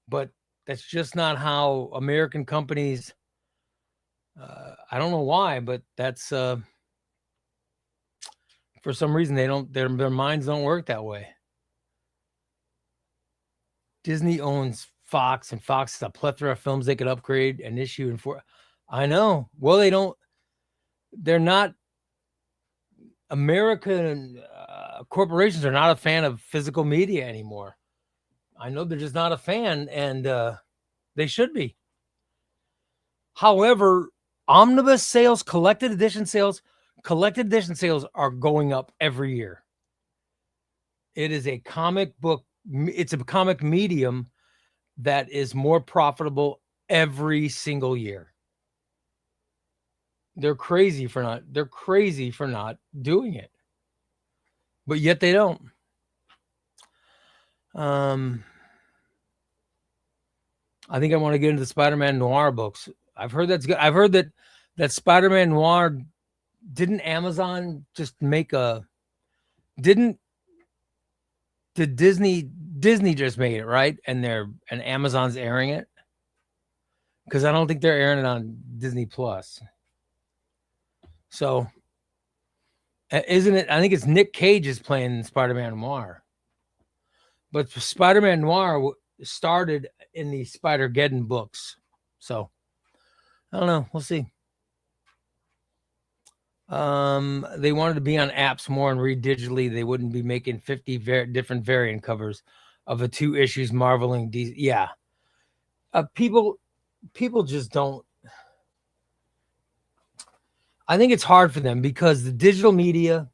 But that's just not how American companies, I don't know why, but that's for some reason their minds don't work that way. Disney owns Fox, and Fox has a plethora of films they could upgrade and issue and for. I know. Well, they're not. American corporations are not a fan of physical media anymore. I know they're just not a fan, and they should be. However, omnibus sales, collected edition sales are going up every year. It is a comic book It's a comic medium that is more profitable every single year. They're crazy for not doing it. But yet they don't. I think I want to get into the Spider-Man Noir books. I've heard that's good. I've heard that Spider-Man Noir, didn't Amazon just make a did Disney just made it, right? And Amazon's airing it? Because I don't think they're airing it on Disney Plus. So isn't it? I think it's Nick Cage is playing Spider-Man Noir. But Spider-Man Noir started in the Spider-Geddon books. So I don't know. We'll see. They wanted to be on apps more and read digitally. They wouldn't be making 50 different variant covers of the 2 issues marveling. Yeah. People just don't. I think it's hard for them because the digital media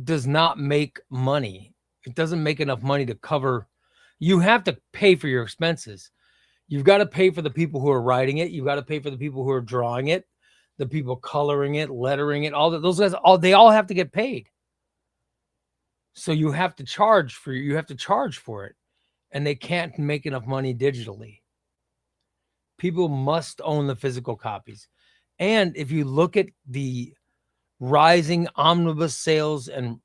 does not make money. It doesn't make enough money to cover. You have to pay for your expenses. You've got to pay for the people who are writing it. You've got to pay for the people who are drawing it, the people coloring it, lettering it. Those guys, they all have to get paid. So you have to charge for it, and they can't make enough money digitally. People must own the physical copies. And if you look at the rising omnibus sales and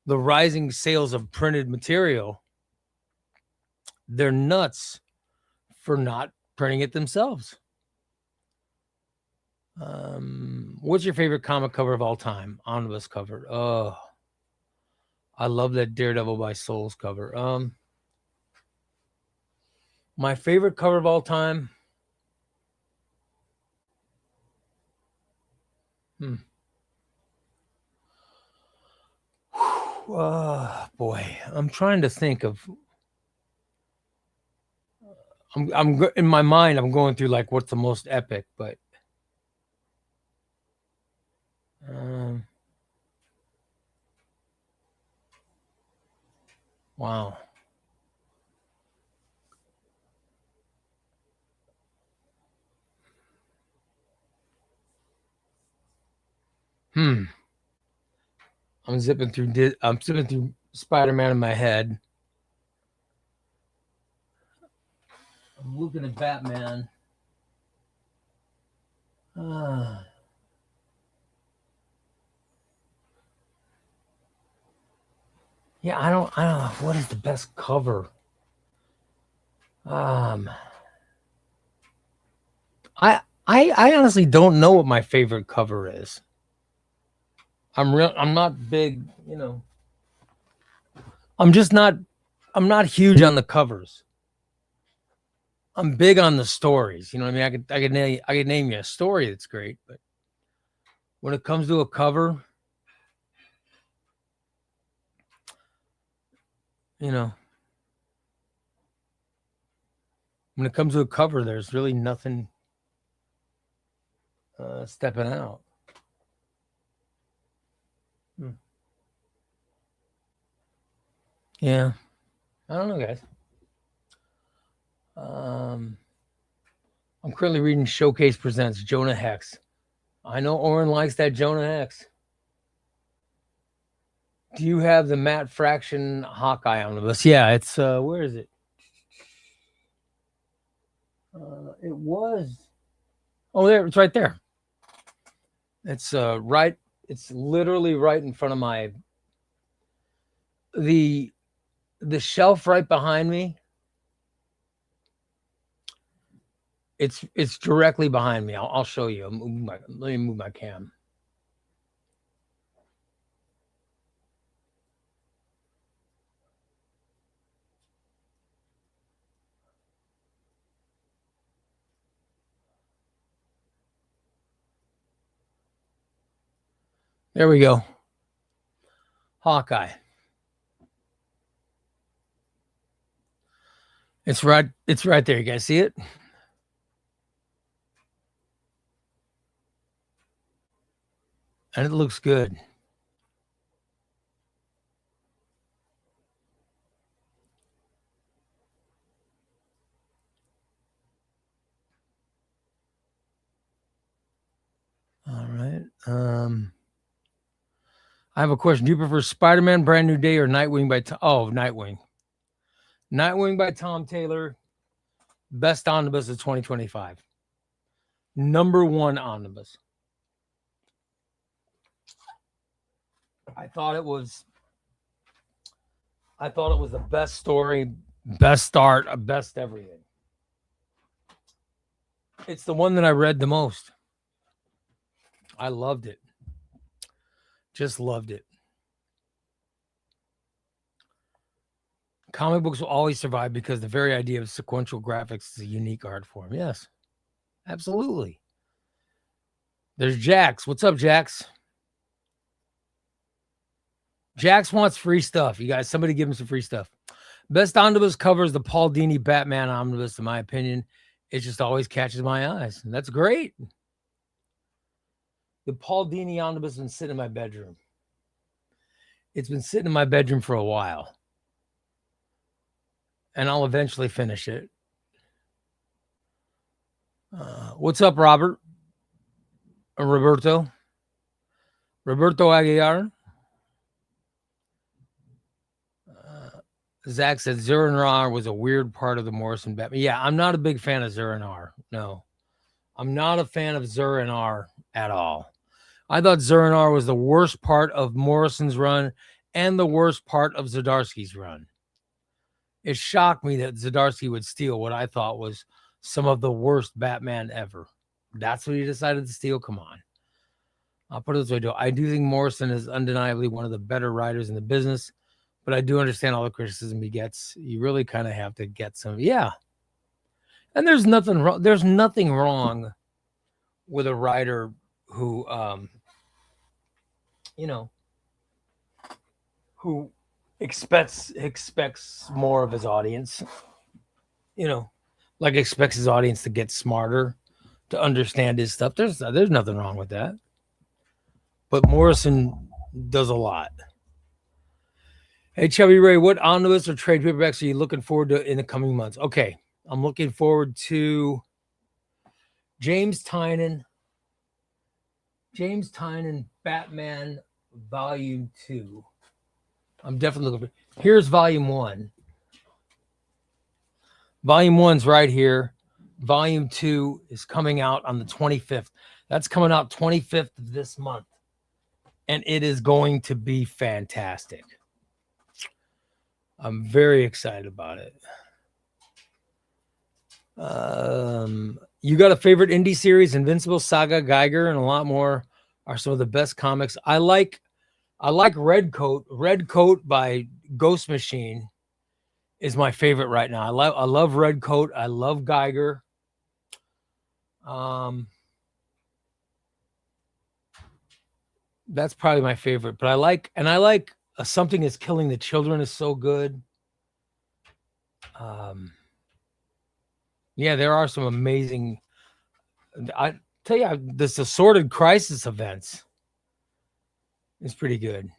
the rising sales of printed material, they're nuts for not printing it themselves. What's your favorite comic cover of all time? Omnibus cover. Oh, I love that Daredevil by Souls cover. My favorite cover of all time. Boy, I'm trying to think of. I'm in my mind. I'm going through like what's the most epic, but wow. I'm zipping through Spider-Man in my head. I'm looking at Batman. Yeah, I don't know what is the best cover. I honestly don't know what my favorite cover is. I'm not big, I'm not huge on the covers. I'm big on the stories. You know what I mean? I could name you a story that's great, but when it comes to a cover, when it comes to a cover, there's really nothing stepping out. Yeah. I don't know, guys. I'm currently reading Showcase Presents Jonah Hex. I know Oren likes that Jonah Hex. Do you have the Matt Fraction Hawkeye Omnibus? Yeah, it's where is it? It was. Oh, there, it's right there. It's right. It's literally right in front of my the shelf right behind me. It's directly behind me. I'll show you. Let me move my cam. There we go. Hawkeye. It's right there. You guys see it? And it looks good. right. I have a question. Do you prefer Spider-Man Brand New Day or Nightwing by Nightwing? Nightwing by Tom Taylor. Best omnibus of 2025. Number one omnibus. I thought it was the best story, best start, best everything. It's the one that I read the most. I loved it. Just loved it. Comic books will always survive because the very idea of sequential graphics is a unique art form. Yes, absolutely. There's Jax. What's up, Jax? Jax wants free stuff. You guys, somebody give him some free stuff. Best omnibus covers the Paul Dini Batman omnibus, in my opinion. It just always catches my eyes. And that's great. The Paul Dini omnibus has been sitting in my bedroom. It's been sitting in my bedroom for a while. And I'll eventually finish it. What's up, Robert? Roberto Aguiar. Zach said Zur-En-Arr was a weird part of the Morrison Batman. Yeah, I'm not a big fan of Zur-En-Arr. No, I'm not a fan of Zur-En-Arr at all. I thought Zur-En-Arr was the worst part of Morrison's run and the worst part of Zdarsky's run. It shocked me that Zdarsky would steal what I thought was some of the worst Batman ever. That's what he decided to steal. Come on. I'll put it this way, though. I do think Morrison is undeniably one of the better writers in the business, but I do understand all the criticism he gets. You really kind of have to get some. Yeah. And there's nothing wrong. There's nothing wrong with a writer who, who expects more of his audience, like expects his audience to get smarter, to understand his stuff. There's nothing wrong with that. But Morrison does a lot. Hey, ChubbyRay, what omnibus or trade paperbacks are you looking forward to in the coming months? Okay, I'm looking forward to James Tynion Batman Volume 2. I'm definitely looking for. Here's Volume 1. Volume 1's right here. Volume 2 is coming out on the 25th. That's coming out 25th of this month. And it is going to be fantastic. I'm very excited about it. You got a favorite indie series? Invincible, Saga, Geiger, and a lot more are some of the best comics. I like Red Coat. Red Coat by Ghost Machine is my favorite right now. I love Red Coat. I love Geiger. That's probably my favorite. But I like Something Is Killing the Children is so good. Yeah, there are some amazing. I tell you, this Assorted Crisis events is pretty good.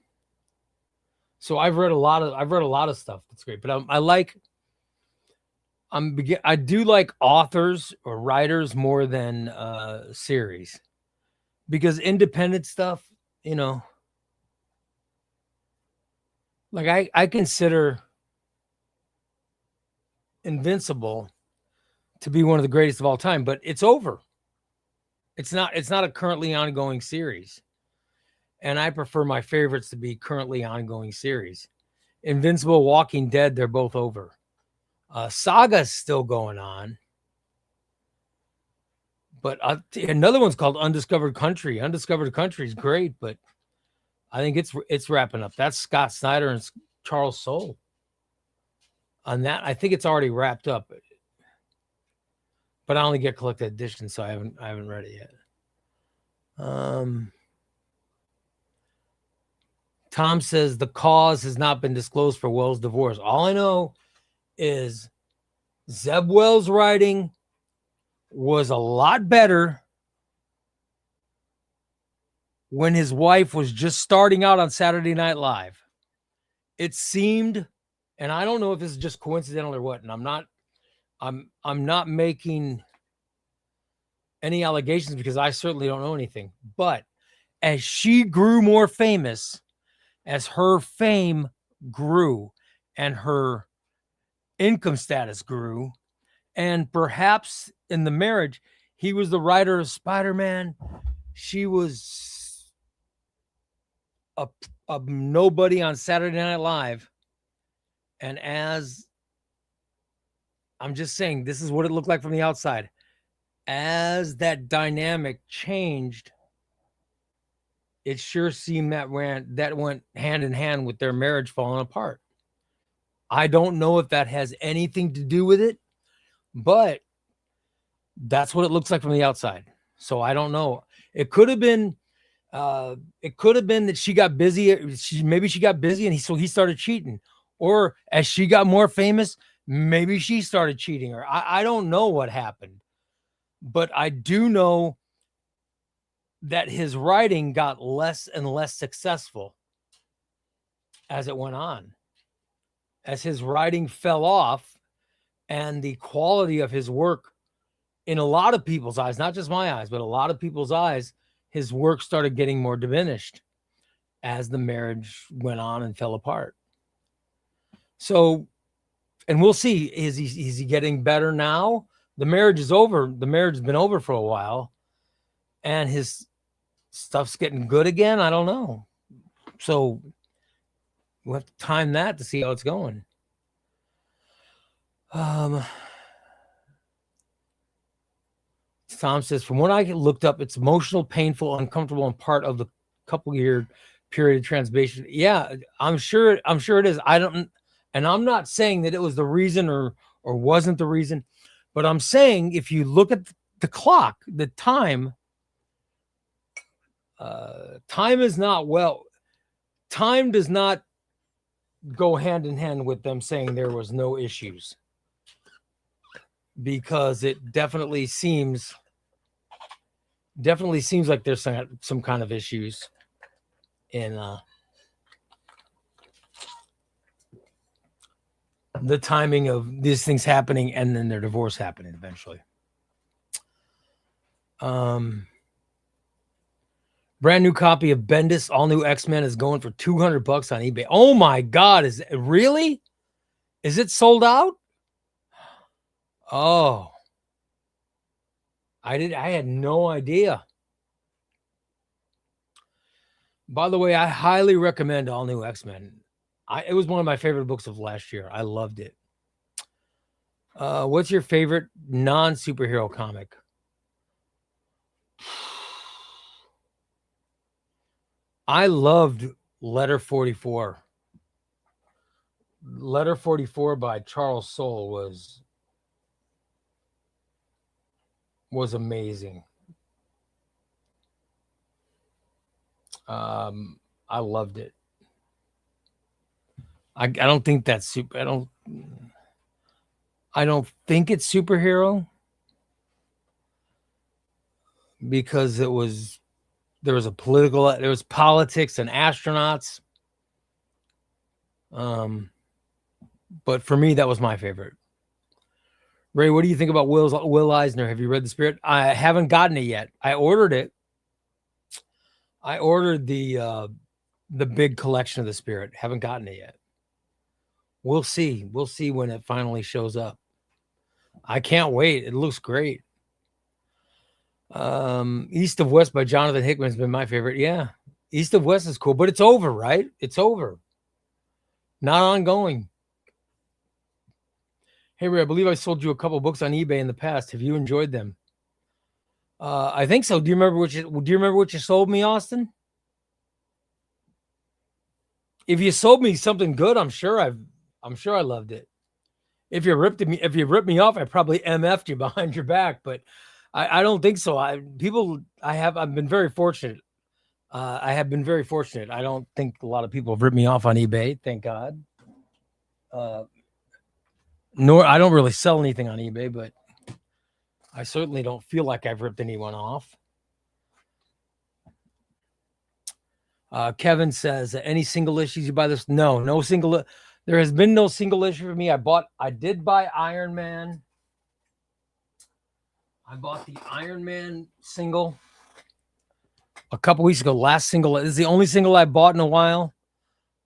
So I've read a lot of stuff that's great. But I do like authors or writers more than series, because independent stuff, like I consider Invincible to be one of the greatest of all time, but it's over. It's not a currently ongoing series. And I prefer my favorites to be currently ongoing series. Invincible, Walking Dead, they're both over. Saga's still going on. But another one's called Undiscovered Country. Undiscovered Country is great, but I think it's wrapping up. That's Scott Snyder and Charles Soule. On that, I think it's already wrapped up. But I only get collected editions, so I haven't read it yet. Tom says the cause has not been disclosed for Wells' divorce. All I know is Zeb Wells' writing was a lot better when his wife was just starting out on Saturday Night Live. It seemed, and I don't know if this is just coincidental or what, and I'm not making any allegations because I certainly don't know anything, but as she grew more famous, as her fame grew and her income status grew, and perhaps in the marriage, he was the writer of Spider-Man. She was a nobody on Saturday Night Live. And as I'm just saying, this is what it looked like from the outside. As that dynamic changed, it sure seemed that went hand in hand with their marriage falling apart. I don't know if that has anything to do with it, but that's what it looks like from the outside. So I don't know. It could have been that she got busy. Maybe she got busy and he started cheating. Or as she got more famous, maybe she started cheating her. I don't know what happened. But I do know that his writing got less and less successful as it went on. As his writing fell off and the quality of his work in a lot of people's eyes, not just my eyes, but a lot of people's eyes, his work started getting more diminished as the marriage went on and fell apart. So, and we'll see, is he getting better now? The marriage is over. The marriage has been over for a while and his stuff's getting good again. I don't know. So we'll have to time that to see how it's going. Tom says, from what I looked up, it's emotional, painful, uncomfortable, and part of the couple-year period of transformation. Yeah, I'm sure it is. I'm not saying that it was the reason or wasn't the reason, but I'm saying if you look at the clock, the time is not time does not go hand in hand with them saying there was no issues, because it definitely seems like there's some kind of issues in the timing of these things happening and then their divorce happening eventually. Brand new copy of Bendis, all new X-Men is going for $200 on eBay. Oh my God. Is it really? Is it sold out? Oh, I had no idea. By the way, I highly recommend All New X-Men. It was one of my favorite books of last year. I loved it. What's your favorite non-superhero comic? I loved Letter 44. Letter 44 by Charles Soule was amazing. I loved it. I don't think that's super. I don't think it's superhero, because there was politics and astronauts. But for me, that was my favorite. Ray, what do you think about Will Eisner? Have you read The Spirit? I haven't gotten it yet. I ordered it. I ordered the big collection of The Spirit. Haven't gotten it yet. We'll see. We'll see when it finally shows up. I can't wait. It looks great. East of West by Jonathan Hickman has been my favorite. Yeah. East of West is cool, but it's over, right? It's over. Not ongoing. Hey, Ray, I believe I sold you a couple books on eBay in the past. Have you enjoyed them? I think so. Do you remember what you sold me, Austin? If you sold me something good, I'm sure I loved it. If you ripped me off, I probably MF'd you behind your back, but I don't think so. I've been very fortunate. I have been very fortunate. I don't think a lot of people have ripped me off on eBay, thank God. Nor I don't really sell anything on eBay, but I certainly don't feel like I've ripped anyone off. Kevin says, any single issues you buy this? No single. There has been no single issue for me. I did buy Iron Man. I bought the Iron Man single. a couple weeks ago. Last single. This is the only single I bought in a while.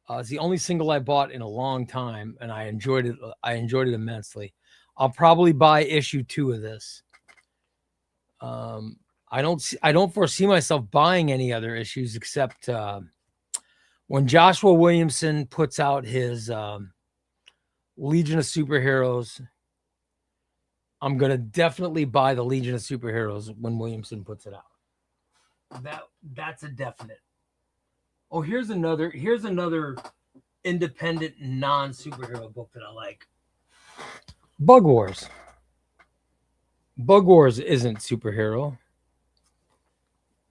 It's the only single I bought in a long time, and I enjoyed it. I enjoyed it immensely. I'll probably buy issue 2 of this. I don't foresee myself buying any other issues except when Joshua Williamson puts out his Legion of Superheroes. I'm gonna definitely buy the Legion of Superheroes when Williamson puts it out. That's a definite. Oh, here's another independent non-superhero book that I like. Bug Wars. Bug Wars isn't superhero.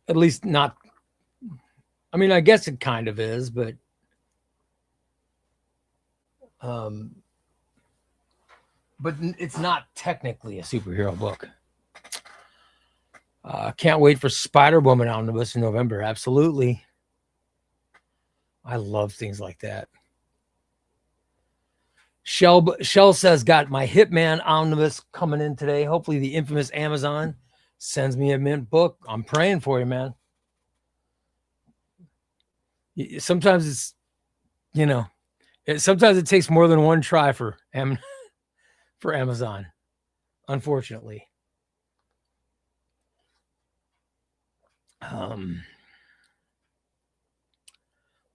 At least not. I mean, I guess it kind of is, but it's not technically a superhero book. Can't wait for Spider-Woman Omnibus in November. Absolutely. I love things like that. Shell says, got my Hitman Omnibus coming in today. Hopefully the infamous Amazon sends me a mint book. I'm praying for you, man. Sometimes it's, sometimes it takes more than one try for Amazon, unfortunately.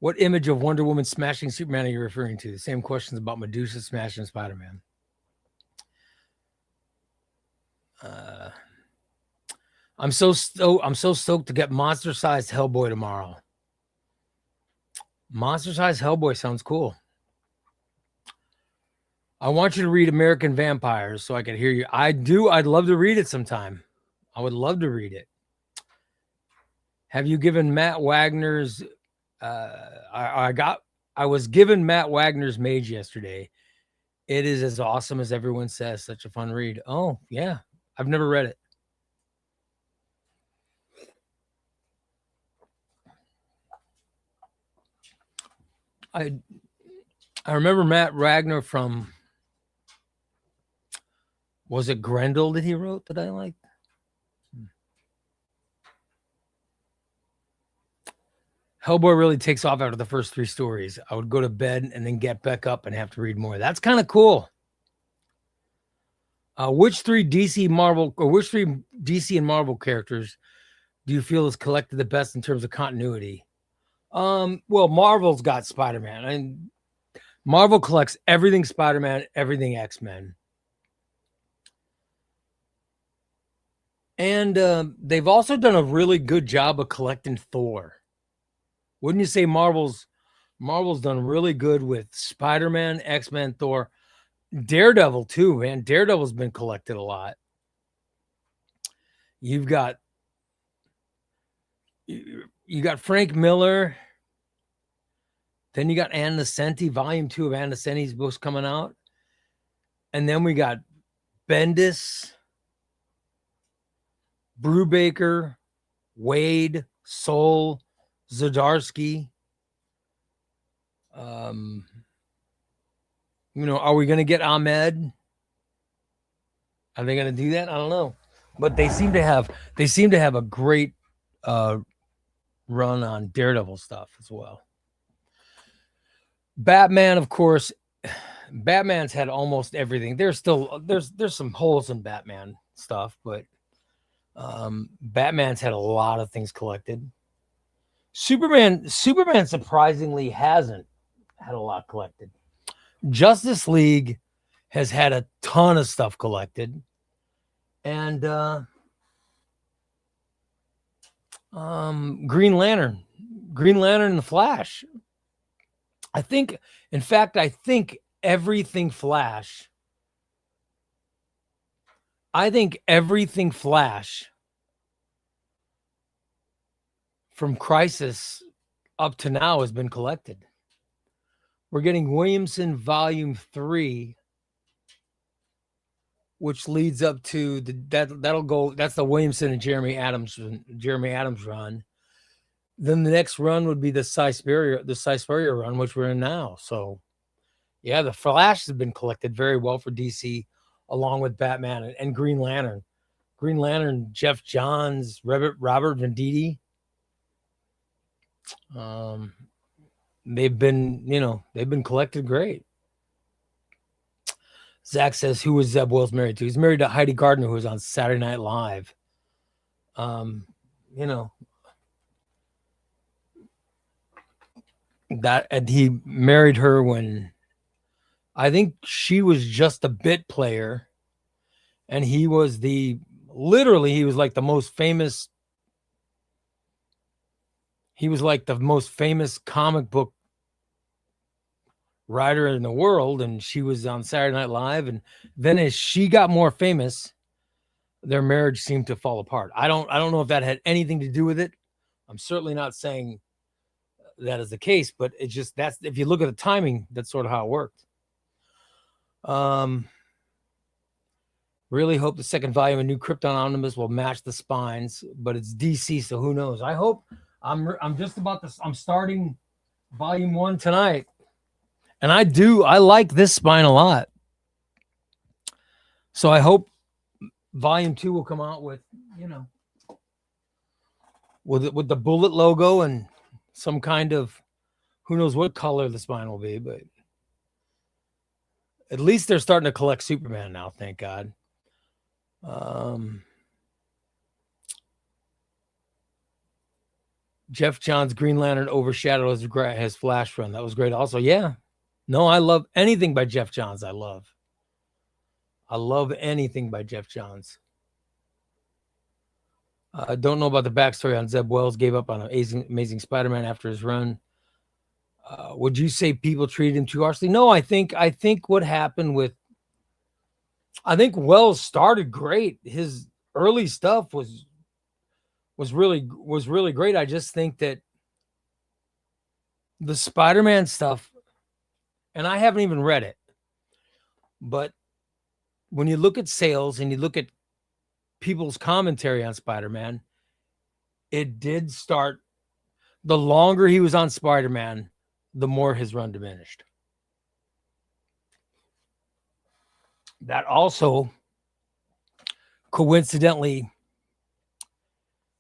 What image of Wonder Woman smashing Superman are you referring to? The same questions about Medusa smashing Spider-Man. I'm so stoked to get monster-sized Hellboy tomorrow. Monster-sized Hellboy sounds cool. I want you to read American Vampires so I can hear you. I do. I'd love to read it sometime. I would love to read it. Have you given Matt Wagner's... I was given Matt Wagner's Mage yesterday. It is as awesome as everyone says. Such a fun read. Oh, yeah. I've never read it. I remember Matt Wagner from, was it Grendel that he wrote that I liked? Hellboy really takes off after the first 3 stories. I would go to bed and then get back up and have to read more. That's kind of cool. Which three DC and Marvel characters do you feel has collected the best in terms of continuity? Well, Marvel's got Spider-Man. And Marvel collects everything Spider-Man, everything X-Men. And they've also done a really good job of collecting Thor. Wouldn't you say Marvel's done really good with Spider-Man, X-Men, Thor, Daredevil too, man. Daredevil's been collected a lot. You got Frank Miller. Then you got Ann Nocenti, Volume 2 of Ann Nocenti's books coming out. And then we got Bendis, Brubaker, Wade, Soule, Zdarsky. Are we going to get Ahmed? Are they going to do that? I don't know. But they seem to have a great run on Daredevil stuff as well. Batman, of course, Batman's had almost everything. There's some holes in Batman stuff, but Batman's had a lot of things collected. Superman surprisingly hasn't had a lot collected. Justice League has had a ton of stuff collected. And Green Lantern and the Flash. I think everything Flash. From Crisis up to now has been collected. We're getting Williamson Volume 3, which leads up to that'll go. That's the Williamson and Jeremy Adams run. Then the next run would be the Sisperia run, which we're in now. So, yeah, the Flash has been collected very well for DC, along with Batman and Green Lantern. Green Lantern, Jeff Johns, Robert Venditti. They've been collected great. Zach says, who was Zeb Wells married to? He's married to Heidi Gardner, who was on Saturday Night Live. And he married her when I think she was just a bit player, and he was he was like the most famous. He was like the most famous comic book writer in the world, and she was on Saturday Night Live. And then as she got more famous, their marriage seemed to fall apart. I don't know if that had anything to do with it. I'm certainly not saying that is the case, but it's just if you look at the timing, that's sort of how it worked. Really hope the second volume of New Krypton Omnibus will match the spines, but it's DC, so who knows? I hope. I'm just about this. I'm starting volume 1 tonight, and I like this spine a lot. So I hope volume 2 will come out with, with the bullet logo and some kind of, who knows what color the spine will be, but at least they're starting to collect Superman now, thank God. Jeff Johns' Green Lantern overshadowed his Flash run. That was great. Also, yeah. No, I love anything by Jeff Johns. I love anything by Jeff Johns. I don't know about the backstory on Zeb Wells. Gave up on Amazing Spider-Man after his run. Would you say people treated him too harshly? No, I think what happened with. I think Wells started great. His early stuff was really great. I just think that the Spider-Man stuff, and I haven't even read it, but when you look at sales and you look at people's commentary on Spider-Man, it did start. The longer he was on Spider-Man, the more his run diminished. That also coincidentally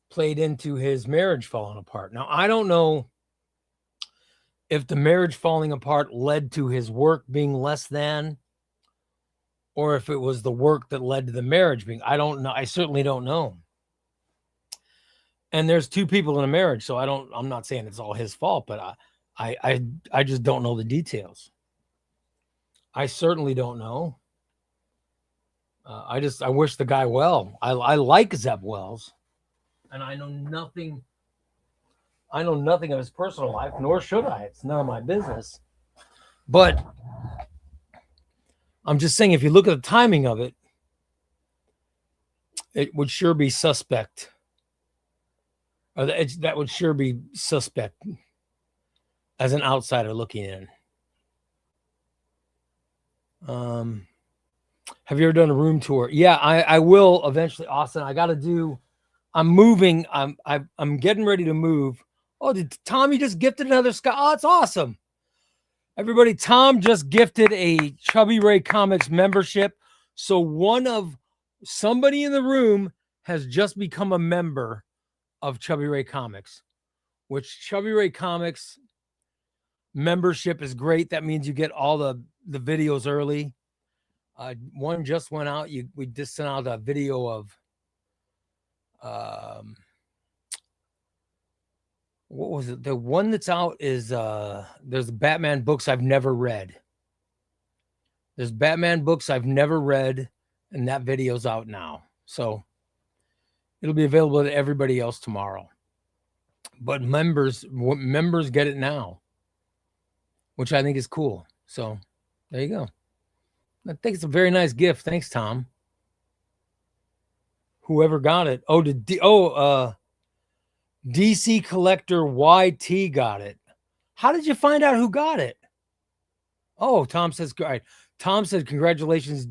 played into his marriage falling apart. Now, I don't know if the marriage falling apart led to his work being less than, or if it was the work that led to the marriage being. I don't know. I certainly don't know. And there's 2 people in a marriage, so I'm not saying it's all his fault, but I just don't know the details. I certainly don't know. I wish the guy well. I like Zeb Wells, and I know nothing of his personal life, nor should I. It's none of my business. But I'm just saying, if you look at the timing of it, it would sure be suspect. Or that would sure be suspect as an outsider looking in. Have you ever done a room tour? Yeah, I will eventually, Austin. I'm moving. I'm getting ready to move. Oh, did Tommy just gifted another Scott? Oh, it's awesome. Everybody, Tom just gifted a Chubby Ray Comics membership. So somebody in the room has just become a member of Chubby Ray Comics, which Chubby Ray Comics membership is great. That means you get all the videos early. One just went out. We just sent out a video of what was it? The one that's out is there's Batman books I've never read. There's Batman books I've never read, and that video's out now. So it'll be available to everybody else tomorrow. But members get it now, which I think is cool. So there you go. I think it's a very nice gift. Thanks, Tom. Whoever got it. DC Collector YT got it. How did you find out who got it? Oh, Tom says, all right. Tom said, congratulations,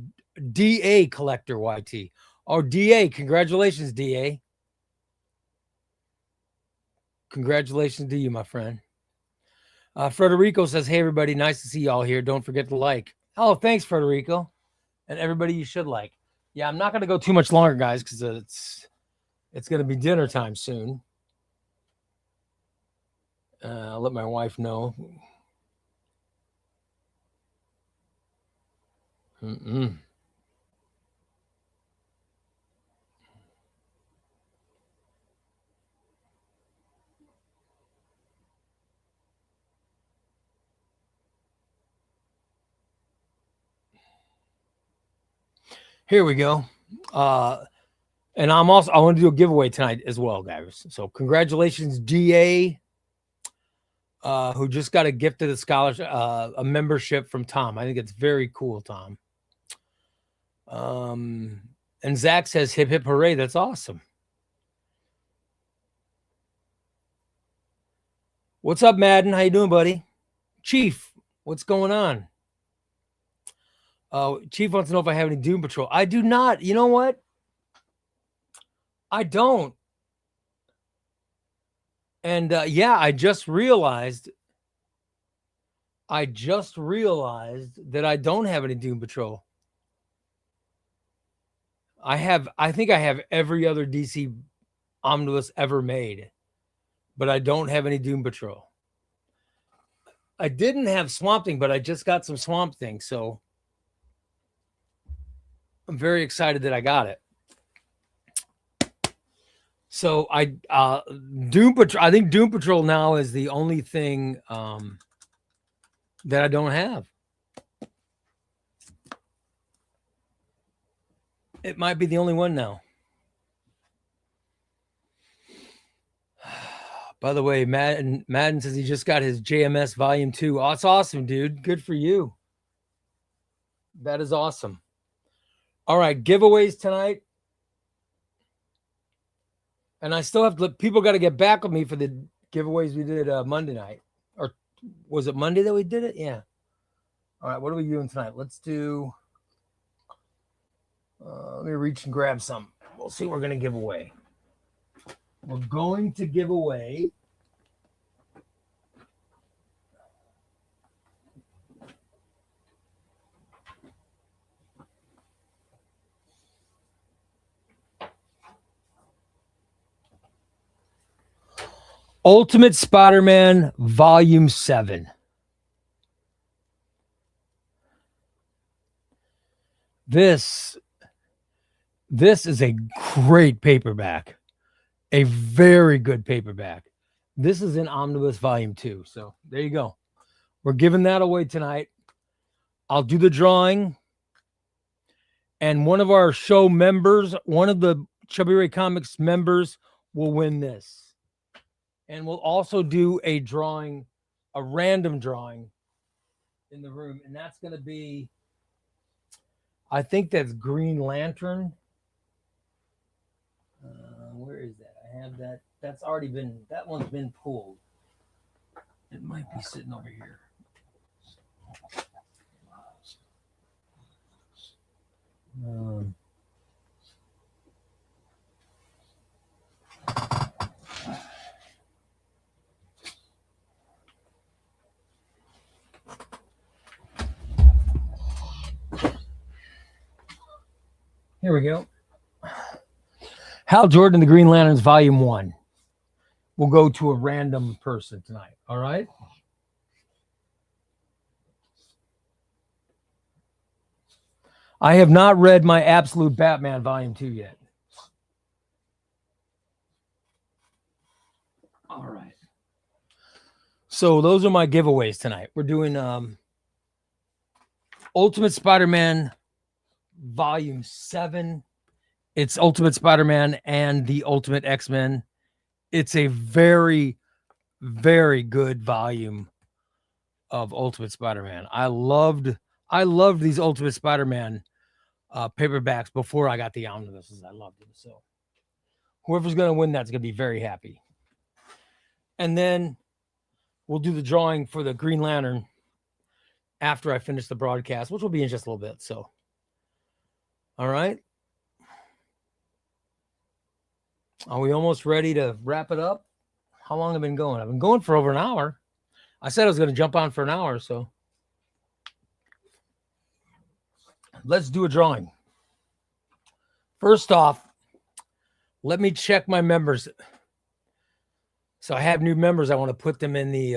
DA Collector YT. Oh, DA, congratulations, DA. Congratulations to you, my friend. Frederico says, hey, everybody, nice to see y'all here. Don't forget to like. Oh, thanks, Frederico. And everybody, you should like. Yeah, I'm not going to go too much longer, guys, because it's going to be dinner time soon. I'll let my wife know. Here we go. And I want to do a giveaway tonight as well, guys. So congratulations, GA, who just got a gift of the scholarship, a membership from Tom. I think it's very cool, Tom. And Zach says, hip, hip, hooray. That's awesome. What's up, Madden? How you doing, buddy? Chief, what's going on? Chief wants to know if I have any Doom Patrol. I do not. You know what? I don't. And yeah, I just realized that I don't have any Doom Patrol. I think I have every other DC Omnibus ever made, but I don't have any Doom Patrol. I didn't have Swamp Thing, but I just got some Swamp Thing, so I'm very excited that I got it. So Doom Patrol. I think Doom Patrol now is the only thing that I don't have. It might be the only one now. By the way, Madden says he just got his JMS Volume 2. Oh, that's awesome, dude. Good for you. That is awesome. All right, giveaways tonight. And I still have to people got to get back with me for the giveaways we did Monday night. Or was it Monday that we did it? Yeah. All right, what are we doing tonight? Let's do... let me reach and grab some. We'll see what we're going to give away. We're going to give away Ultimate Spider-Man Volume 7. This is a great paperback. A very good paperback. This is in Omnibus Volume 2. So there you go. We're giving that away tonight. I'll do the drawing. And one of our show members, one of the ChubbyRay Comics members, will win this. And we'll also do a drawing, a random drawing in the room. And that's going to be, I think that's Green Lantern. Where is that? I have that. That's already been, that one's been pulled. It might be sitting over here. Here we go. Hal Jordan, The Green Lanterns, Volume 1. We'll go to a random person tonight. All right? I have not read my Absolute Batman Volume 2 yet. All right. So those are my giveaways tonight. We're doing Ultimate Spider-Man Volume 7. It's Ultimate Spider-Man and the Ultimate X-Men. It's a very, very good volume of Ultimate Spider-Man. I loved these Ultimate Spider-Man paperbacks before I got the omnibuses. I loved them. So whoever's going to win that's going to be very happy. And then we'll do the drawing for the Green Lantern after I finish the broadcast, which will be in just a little bit. So, all right. Are we almost ready to wrap it up? How long have I been going? I've been going for over an hour. I said I was going to jump on for an hour, so let's do a drawing. First off, let me check my members. So I have new members. I want to put them in the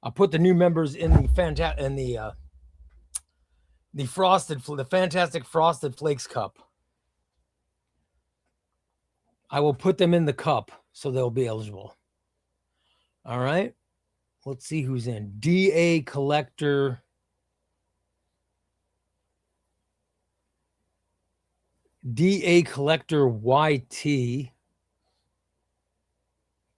I'll put the new members in the the Fantastic Frosted Flakes cup. I will put them in the cup so they'll be eligible. All right. Let's see who's in. DA Collector. DA Collector YT.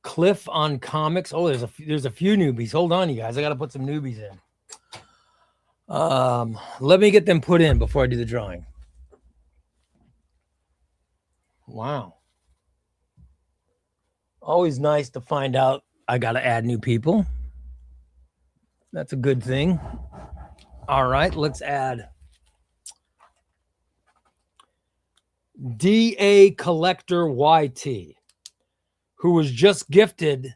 Cliff on Comics. Oh, there's a few newbies. Hold on, you guys. I got to put some newbies in. Let me get them put in before I do the drawing. Wow. Always nice to find out I got to add new people. That's a good thing. All right, let's add DA Collector YT, who was just gifted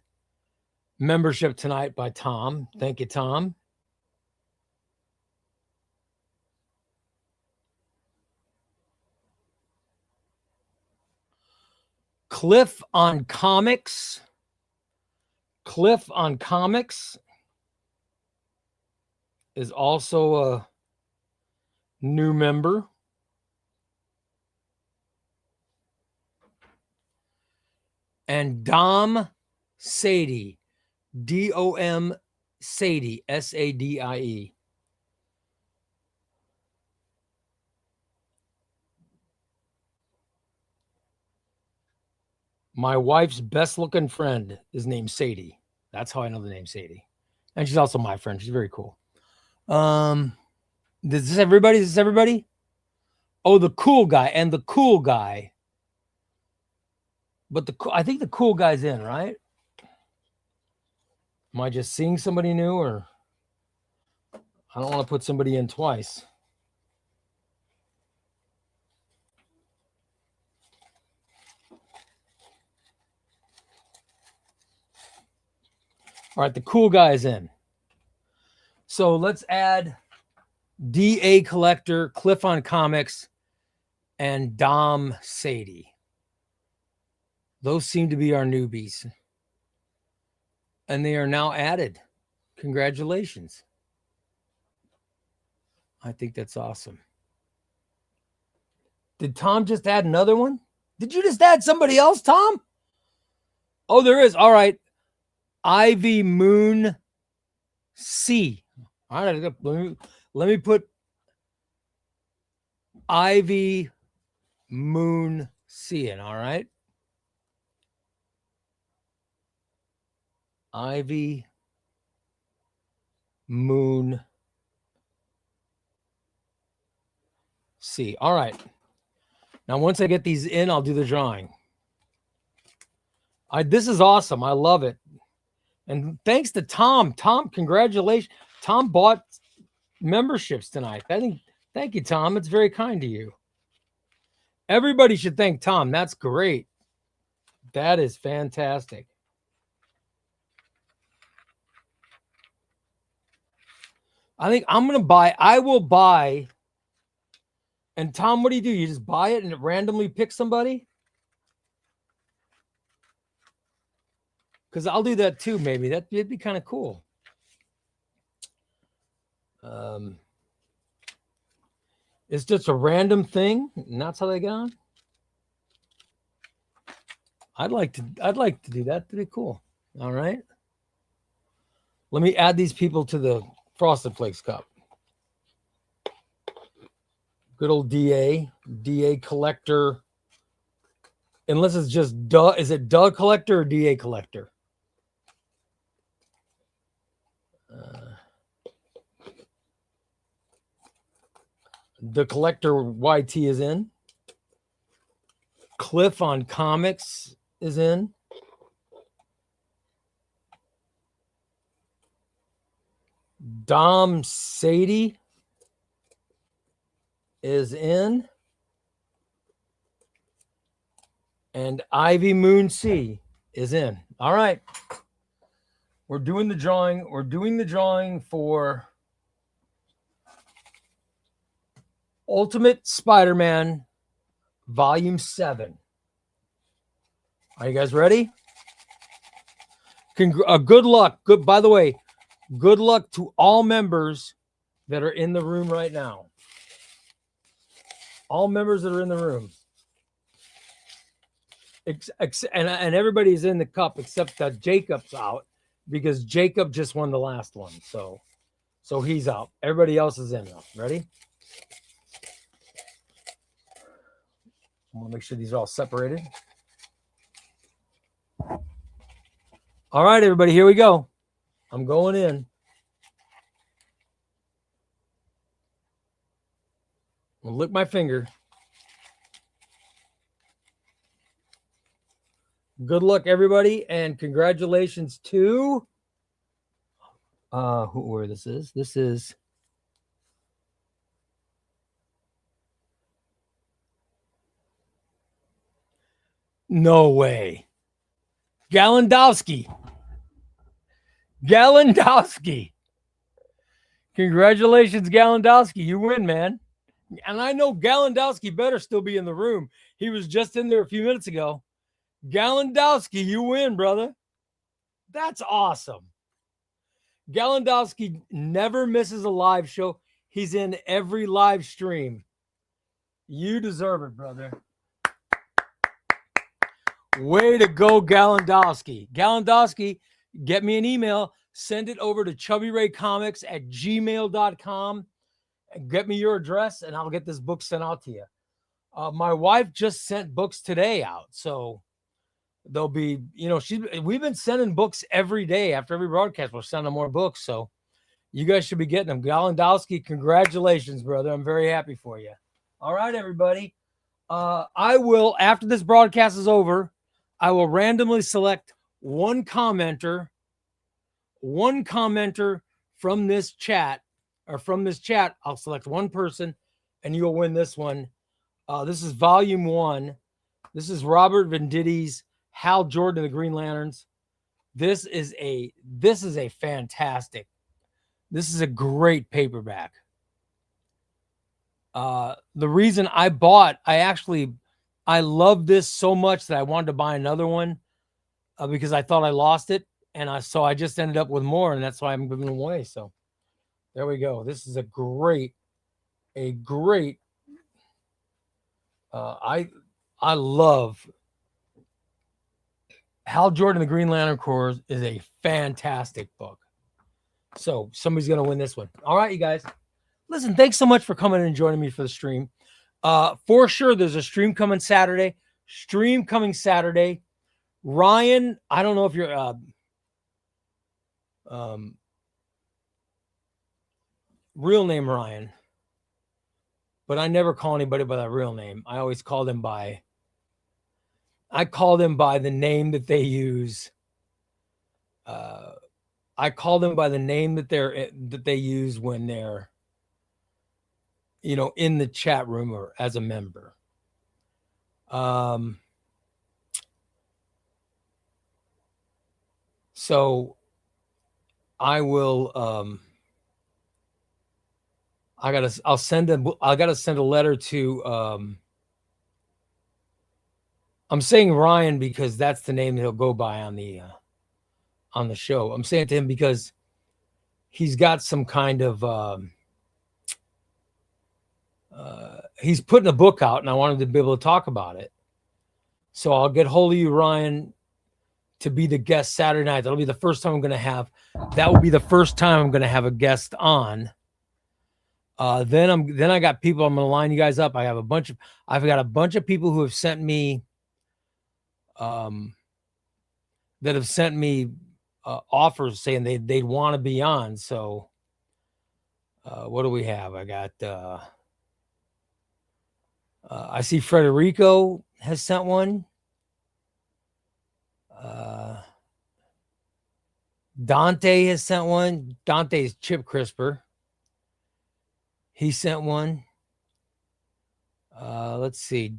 membership tonight by Tom. Thank you, Tom. Cliff on Comics. Cliff on Comics is also a new member. And Dom Sadie, D-O-M Sadie, S-A-D-I-E. My wife's best looking friend is named Sadie. That's how I know the name Sadie. And she's also my friend. She's very cool. Is this everybody? Is this everybody? Oh, the cool guy and the cool guy. But I think the cool guy's in, right? Am I just seeing somebody new, or I don't want to put somebody in twice. All right, the cool guy is in. So let's add DA Collector, Cliff on Comics, and Dom Sadie. Those seem to be our newbies. And they are now added. Congratulations. I think that's awesome. Did Tom just add another one? Did you just add somebody else, Tom? Oh, there is. All right. Ivy Moon C. All right. Let me put Ivy Moon C in. All right. Ivy Moon C. All right. Now, once I get these in, I'll do the drawing. This is awesome. I love it. And thanks to Tom. Tom, congratulations. Tom bought memberships tonight. Thank you, Tom. It's very kind to you. Everybody should thank Tom. That's great. That is fantastic. I think I'm going to buy. I will buy. And Tom, what do? You just buy it and it randomly pick somebody? Because I'll do that too, maybe. That'd be kind of cool. It's just a random thing, and that's how they get on. I'd like to do that. That'd be cool. All right. Let me add these people to the Frosted Flakes cup. Good old DA Collector. Unless it's just is it Collector or DA Collector? The Collector YT is in. Cliff on Comics is in. Dom Sadie is in. And Ivy Moon C is in. All right. We're doing the drawing. We're doing the drawing for Ultimate Spider-Man Volume 7. Are you guys ready? Good luck. By the way, good luck to all members that are in the room right now. All members that are in the room. And everybody's in the cup except that Jacob's out because Jacob just won the last one. So he's out. Everybody else is in now. Ready? I want to make sure these are all separated. All right, everybody, here we go. I'm going in. I'll lick my finger. Good luck, everybody, and congratulations to where this is. This is no way. Gallandowski. Congratulations, Gallandowski. You win, man. And I know Gallandowski better still be in the room. He was just in there a few minutes ago. Gallandowski, you win, brother. That's awesome. Gallandowski never misses a live show. He's in every live stream. You deserve it, brother. Way to go, Gallandowski. Gallandowski, get me an email. Send it over to chubbyraycomics@gmail.com. Get me your address, and I'll get this book sent out to you. My wife just sent books today out, so they'll be, we've been sending books every day after every broadcast. We're sending more books, so you guys should be getting them. Gallandowski, congratulations, brother. I'm very happy for you. All right, everybody. I will, after this broadcast is over, I will randomly select one commenter from this chat, I'll select one person, and you'll win this one. This is volume 1. This is Robert Venditti's Hal Jordan and the Green Lanterns. This is a fantastic. This is a great paperback. The reason I love this so much that I wanted to buy another one because I thought I lost it, and so I just ended up with more, and that's why I'm giving them away. So there we go. This is a great. I love Hal Jordan, the Green Lantern Corps is a fantastic book. So somebody's going to win this one. All right, you guys. Listen, thanks so much for coming and joining me for the stream. For sure, there's a stream coming Saturday. Ryan, I don't know if you're real name Ryan, but I never call anybody by that real name. I always call them by the name that they use. I call them by the name that they use when they're, in the chat room or as a member. So I will, I gotta send a letter to, I'm saying Ryan because that's the name he'll go by on the show. I'm saying to him because he's got some kind of, he's putting a book out and I wanted to be able to talk about it. So I'll get hold of you, Ryan, to be the guest Saturday night. That'll be the first time I'm going to have a guest on. Then I got people, I'm going to line you guys up. I've got a bunch of people who have sent me, offers saying they'd want to be on. So, what do we have? I got, I see Frederico has sent one. Dante has sent one. Dante's Chip Crisper. He sent one. Let's see.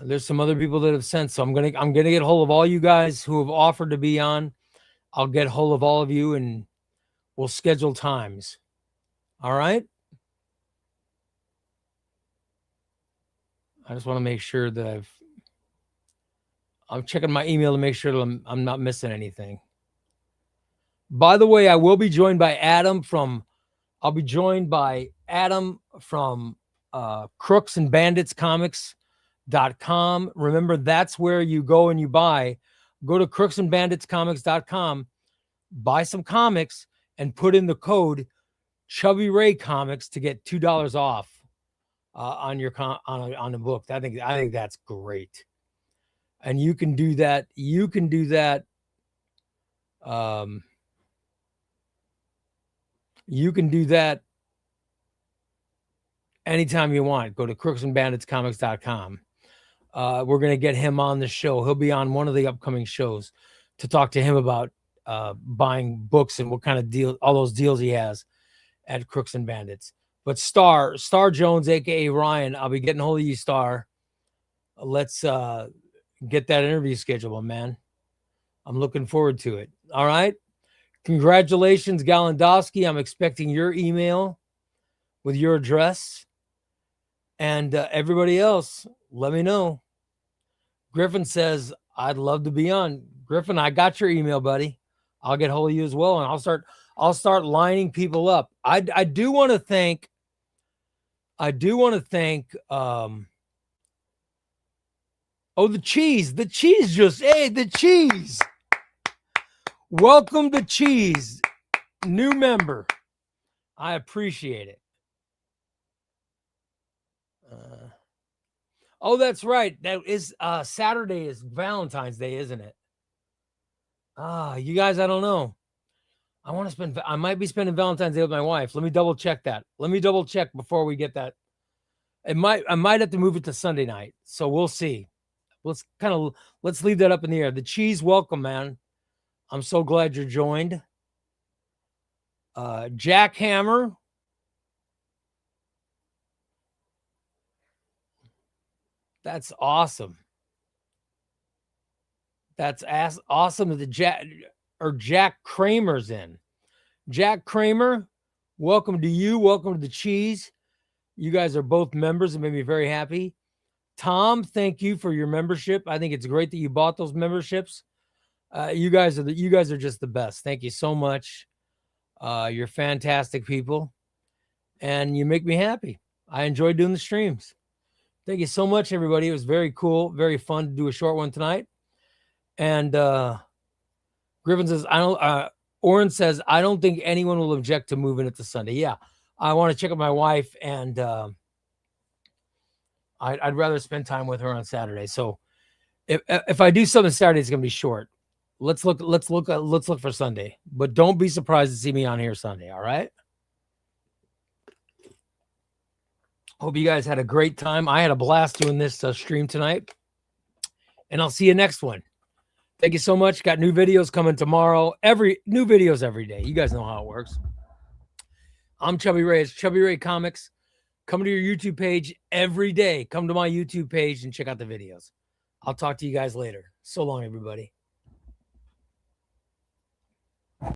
There's some other people that have sent. So I'm gonna get hold of all you guys who have offered to be on. I'll get hold of all of you and we'll schedule times. All right. I just want to make sure that I'm checking my email to make sure that I'm not missing anything. By the way, I will be joined by Adam from Crooks and Bandits Comics.com. Remember, that's where you go and you buy. Go to crooksandbanditscomics.com, buy some comics, and put in the code ChubbyRay Comics to get $2 off on your on the book. I think that's great, and you can do that. You can do that. You can do that anytime you want. Go to crooksandbanditscomics.com. We're going to get him on the show. He'll be on one of the upcoming shows to talk to him about buying books and what kind of deal, all those deals he has at Crooks and Bandits. But Star Jones, aka Ryan, I'll be getting hold of you, Star. Let's get that interview scheduled, man. I'm looking forward to it. All right. Congratulations, Galandowski. I'm expecting your email with your address. And everybody else, let me know. Griffin says, I'd love to be on. Griffin, I got your email, buddy. I'll get hold of you as well, and I'll start lining people up. I do want to thank the cheese. The cheese. Welcome to Cheese, new member. I appreciate it. Oh, that's right. That is Saturday is Valentine's Day, isn't it? You guys, I don't know. I might be spending Valentine's Day with my wife. Let me double check that. Let me double check before we get that. I might have to move it to Sunday night. So we'll see. Let's leave that up in the air. The cheese, welcome, man. I'm so glad you're joined. Jack Hammer. That's awesome. That's awesome that Jack Kramer's in. Jack Kramer, welcome to you. Welcome to the cheese. You guys are both members and made me very happy. Tom, thank you for your membership. I think it's great that you bought those memberships. You guys are just the best. Thank you so much. You're fantastic people, and you make me happy. I enjoy doing the streams. Thank you so much, everybody. It was very cool, very fun to do a short one tonight. And Griffin says, Oren says, I don't think anyone will object to moving it to Sunday. Yeah, I want to check with my wife, and I'd rather spend time with her on Saturday. So if I do something Saturday, it's gonna be short. Let's look for Sunday, but don't be surprised to see me on here Sunday. All right. Hope you guys had a great time. I had a blast doing this stream tonight, and I'll see you next one. Thank you so much. Got new videos coming tomorrow. New videos every day. You guys know how it works. I'm Chubby Ray. It's Chubby Ray Comics. Come to your YouTube page every day. Come to my YouTube page and check out the videos. I'll talk to you guys later. So long, everybody.